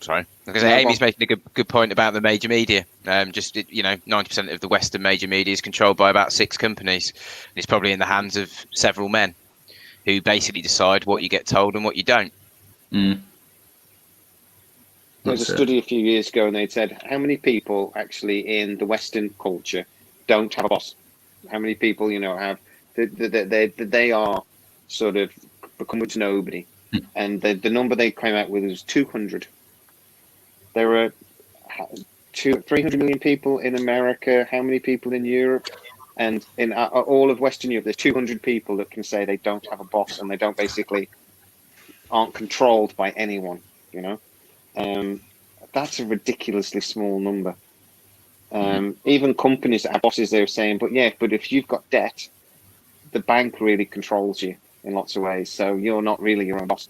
sorry. Because Amy's making a good point about the major media. 90% of the Western major media is controlled by about 6 companies. It's probably in the hands of several men who basically decide what you get told and what you don't. Mm. There was a study a few years ago, and they said how many people actually in the Western culture don't have a boss. How many people, have they are sort of become to nobody, and the number they came out with was 200. There are 300 million people in America. How many people in Europe? And in all of Western Europe, there's 200 people that can say they don't have a boss and they don't aren't controlled by anyone. That's a ridiculously small number. Even companies that have bosses, they're saying, but if you've got debt, the bank really controls you in lots of ways. So you're not really your own boss,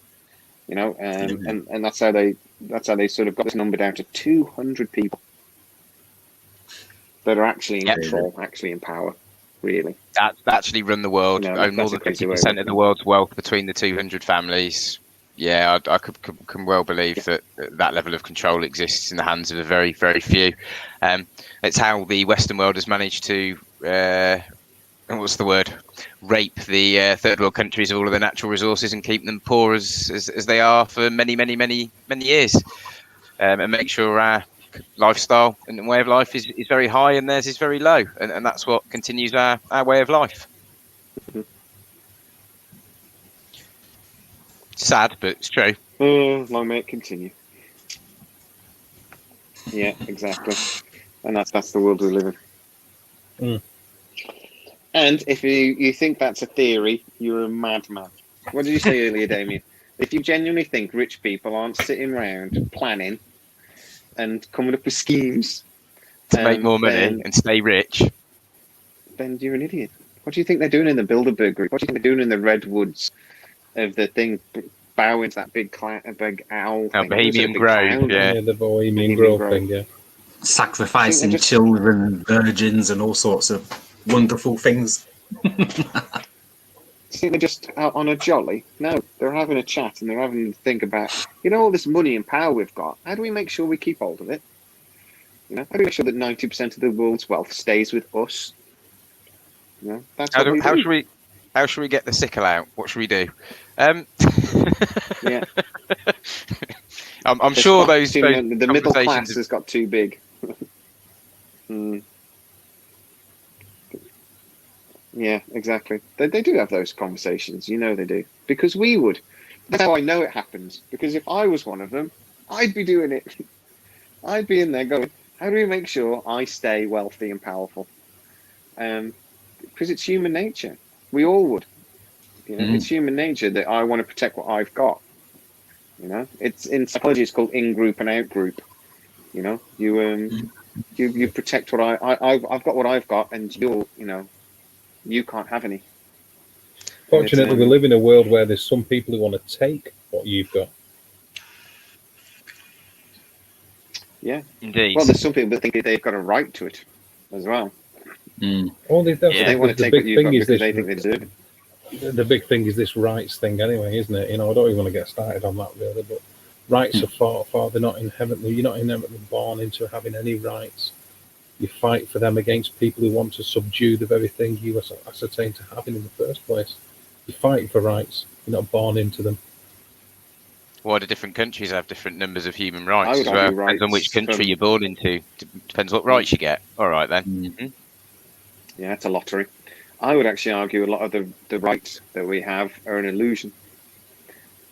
and that's how they sort of got this number down to 200 people that are actually in control, actually in power, really. That actually run the world, own more than 50% of the world's wealth between the 200 families. Yeah, I can well believe that level of control exists in the hands of a very, very few. It's how the Western world has managed to, rape the third world countries of all of their natural resources and keep them poor as they are for many, many, many, many years, and make sure our lifestyle and way of life is very high, and theirs is very low, and that's what continues our way of life. Sad, but it's true. Long may it continue. Yeah, exactly. And that's the world we live in. And if you think that's a theory, you're a madman. What did you say earlier, Damien? If you genuinely think rich people aren't sitting around planning and coming up with schemes to make more money and stay rich, then you're an idiot. What do you think they're doing in the Bilderberg group? What do you think they're doing in the redwoods of the thing, bowing to that big owl thing? Bohemian Grove, Yeah, the Bohemian Grove thing, yeah. Sacrificing children, virgins, and all sorts of wonderful things. Think they're just out on a jolly? No, they're having a chat and they're having to think about, all this money and power we've got. How do we make sure we keep hold of it? How do we make sure that 90% of the world's wealth stays with us? That's how should we get the sickle out? What should we do? Yeah, I'm sure those the middle class has got too big. Yeah, exactly. They do have those conversations. They do. Because we would. That's how I know it happens. Because if I was one of them, I'd be doing it. I'd be in there going, how do we make sure I stay wealthy and powerful? Because it's human nature. We all would. It's human nature that I want to protect what I've got. It's in psychology. It's called in-group and out-group. You protect what I've got what I've got, and you can't have any. Fortunately, we live in a world where there's some people who want to take what you've got. Yeah, indeed. Well, there's some people that think they've got a right to it as well. Well, they want to take what you've got because they think they deserve it. The big thing is this rights thing, anyway, isn't it? I don't even want to get started on that really, but rights are far. They're not inherently. You're not inherently born into having any rights. You fight for them against people who want to subdue the very thing you ascertain to having in the first place. You're fighting for rights. You're not born into them. Why do different countries have different numbers of human rights as well? Depends on which country you're born into. Depends what rights you get. All right, then. Mm-hmm. Yeah, it's a lottery. I would actually argue a lot of the rights that we have are an illusion.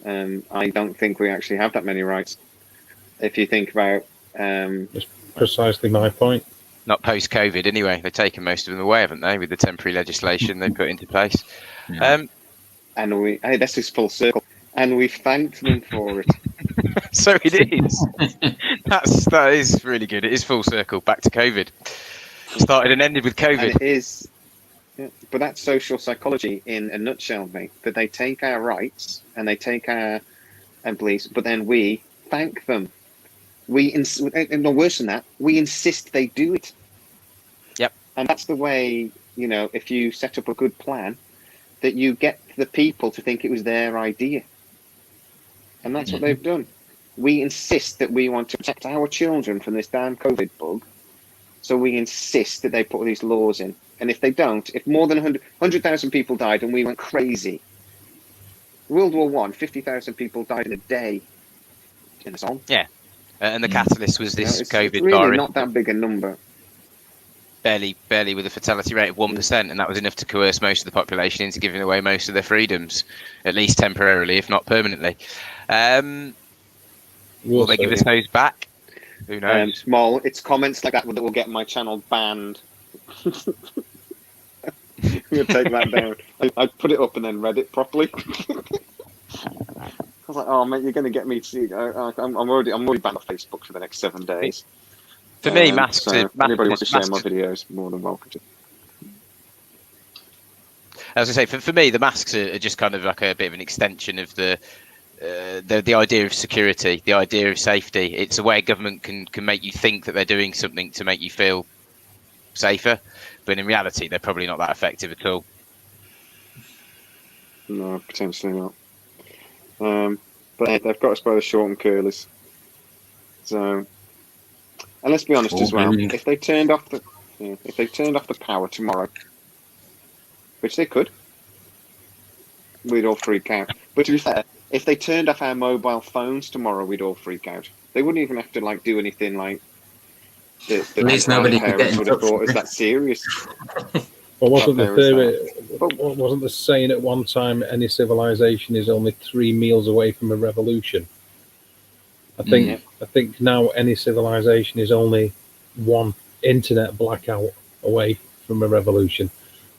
I don't think we actually have that many rights. If you think about... That's precisely my point. Not post-COVID, anyway. They've taken most of them away, haven't they, with the temporary legislation they put into place? Yeah. This is full circle, and we thanked them for it. So it is. That is really good. It is full circle. Back to COVID. Started and ended with COVID. And it is. Yeah, but that's social psychology in a nutshell, mate. That they take our rights and they take our beliefs, but then we thank them. And no worse than that, we insist they do it. Yep. And that's the way, if you set up a good plan, that you get the people to think it was their idea. And that's what they've done. We insist that we want to protect our children from this damn COVID bug. So we insist that they put these laws in. And if they don't, if more than 100,000 people died and we went crazy, World War I, 50,000 people died in a day. In the song. Yeah. And the catalyst was this COVID it's really virus. Not that big a number. Barely with a fatality rate of 1%, and that was enough to coerce most of the population into giving away most of their freedoms, at least temporarily, if not permanently. Will they give us those back? Who knows? Small. It's comments like that will get my channel banned. I'm gonna take that down. I put it up and then read it properly. I was like, "Oh, mate, you're going to get me to." I'm already banned off Facebook for the next 7 days. For me, masks. Anybody wants to share my videos, more than welcome to. As I say, for me, the masks are just kind of like a bit of an extension of the idea of security, the idea of safety. It's a way government can make you think that they're doing something to make you feel safer, but in reality, they're probably not that effective at all. No, potentially not. But they've got us by the short and curlers. So, and let's be honest as well. If they turned off the power tomorrow, which they could, we'd all freak out. But to be fair, if they turned off our mobile phones tomorrow, we'd all freak out. They wouldn't even have to do anything like that At least nobody could get grandparents in would have touch thought with was that serious. Well, wasn't the theory? But- Wasn't the saying at one time any civilization is only 3 meals away from a revolution? I think now any civilization is only one internet blackout away from a revolution.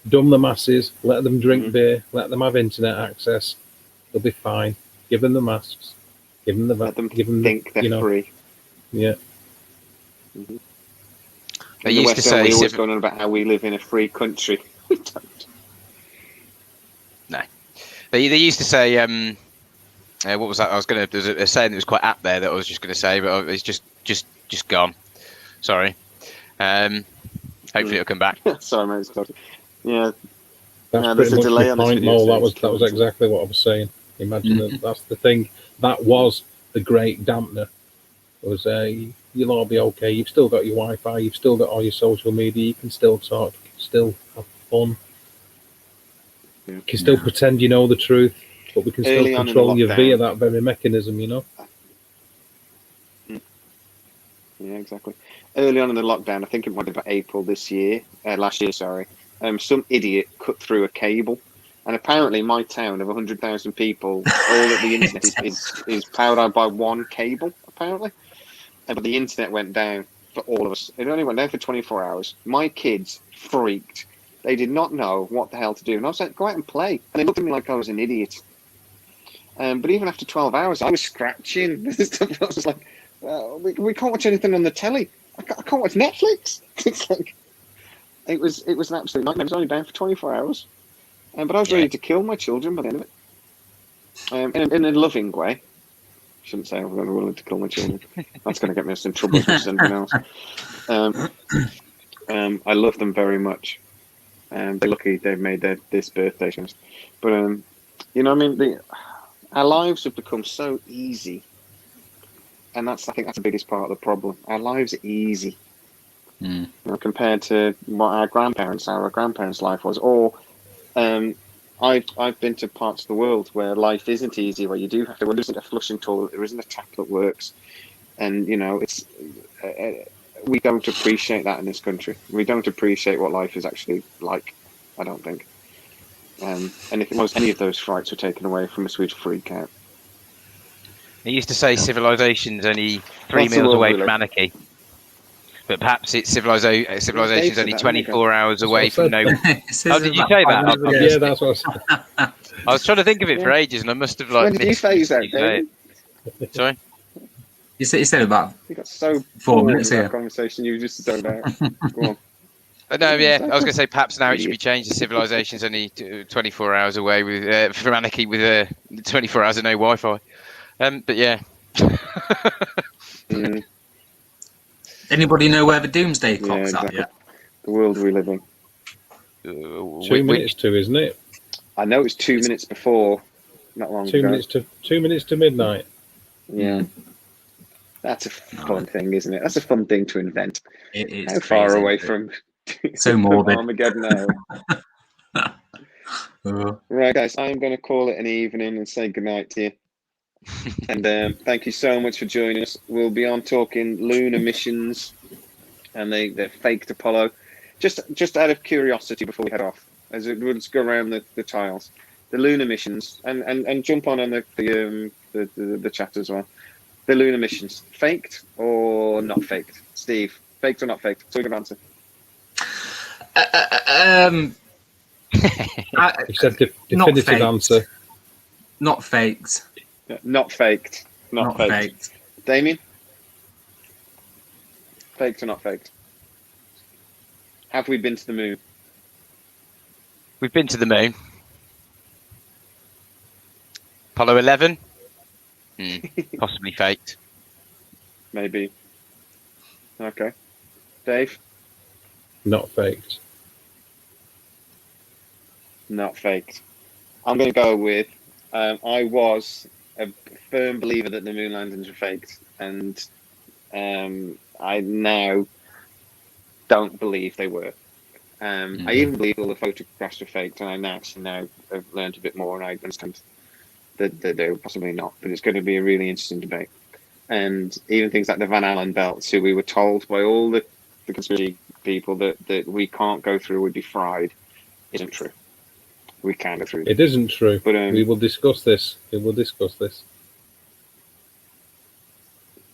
Dumb the masses, let them drink beer, let them have internet access. They'll be fine. Give them the masks. Let them think they're free. Yeah. Mm-hmm. They In the used to West, say we're always going on about how we live in a free country. We don't. No. They used to say, what was that? I was going to. There's a saying that was quite apt there that I was just going to say, but it's just gone. Sorry. Hopefully it'll come back. Sorry, mate. Sorry. Yeah. That's there's pretty a much delay the on this point, video, Mo. so That was exactly what I was saying. Imagine that's the thing. That was the great dampener. It was you'll all be okay. You've still got your Wi-Fi. You've still got all your social media. You can still talk. You can still have fun. You can still pretend you know the truth, but we can still Early on in control the you lockdown. via that very mechanism. You know. Yeah, exactly. Early on in the lockdown, I think it might have been April last year, sorry, some idiot cut through a cable. And apparently my town of 100,000 people, all of the internet is powered by one cable, apparently. But the internet went down for all of us. It only went down for 24 hours. My kids freaked. They did not know what the hell to do. And I was like, go out and play. And they looked at me like I was an idiot. But even after 12 hours, I was scratching. I was like, we can't watch anything on the telly. I can't watch Netflix. It's like it was an absolute nightmare. It was only down for 24 hours, but I was ready to kill my children by the end of it. In a loving way. I shouldn't say I'm willing to kill my children. That's going to get me in trouble as much as anything else. I love them very much. They're lucky they've made this birthday chance. But you know, I mean, our lives have become so easy. And I think that's the biggest part of the problem. Our lives are easy, you know, compared to what our grandparents' life was. Or I've been to parts of the world where life isn't easy, where you do have to. There isn't a flushing toilet, there isn't a tap that works, and you know it's. We don't appreciate that in this country. We don't appreciate what life is actually like. I don't think. And if any of those rights were taken away from us, we'd freak out. They used to say civilization's only 3 meals away from anarchy, but perhaps it's civilization's only 24 hours away from no. Oh, did you say that? Yeah, that's what I said. I was trying to think of it for ages, and I must have When did you phase out, David? Sorry. You said about You got so 4 minutes here. here. Conversation you just talked about. Go on. No, yeah, I was going to say perhaps now it should be changed. The civilization's only 24 hours away with from anarchy with 24 hours of no Wi-Fi. But yeah. Anybody know where the doomsday clock's at yet? The world we live in. 2 minutes to, isn't it? I know it's 2 minutes before, not long 2 ago. minutes to 2 minutes to midnight. Yeah. That's a fun thing, isn't it? That's a fun thing to invent. It's how far crazy, away from so morbid. Armageddon are we? Right, guys, I'm going to call it an evening and say goodnight to you. And thank you so much for joining us. We'll be on talking lunar missions and the faked Apollo. Just out of curiosity before we head off, as we'll just go around the tiles, the lunar missions, and jump on the chat as well. The lunar missions, faked or not faked? Steve, faked or not faked? So we can answer. You said definitive answer. Not faked. Not faked. Not faked. Damien? Faked or not faked? Have we been to the moon? We've been to the moon. Apollo 11? Possibly faked. Maybe. Okay. Dave? Not faked. Not faked. I'm going to go with I was a firm believer that the moon landings were faked, and I now don't believe they were. I even believe all the photographs were faked, and I now have learned a bit more, and I understand that they were possibly not. But it's going to be a really interesting debate. and even things like the Van Allen belts, who we were told by all the conspiracy people that we can't go through, would be fried, isn't true. We can go through. It isn't true. But we will discuss this. We will discuss this.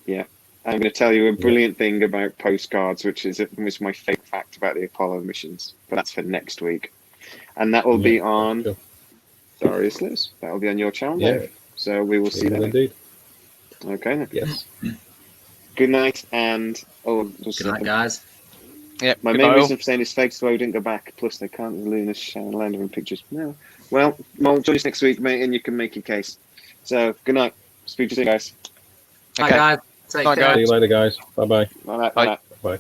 yeah, I'm going to tell you a brilliant thing about postcards, which is my fake fact about the Apollo missions. But that's for next week, and that will be on Sure. Dorias Lives. That will be on your channel. Yeah. Dave. So we will see It will that. indeed. Okay. Then. Yes. Good night, and Good night, guys. Yeah. my good main night all. reason for saying it's fake, so I didn't go back. Plus, they can't Lunar land in pictures. No. Well, Mole, join us next week, mate, and you can make your case. So, good night. Speak to you soon, guys. Bye, Okay. guys. Take Bye, care. guys. See you later, guys. Bye-bye. Bye. Bye. Bye.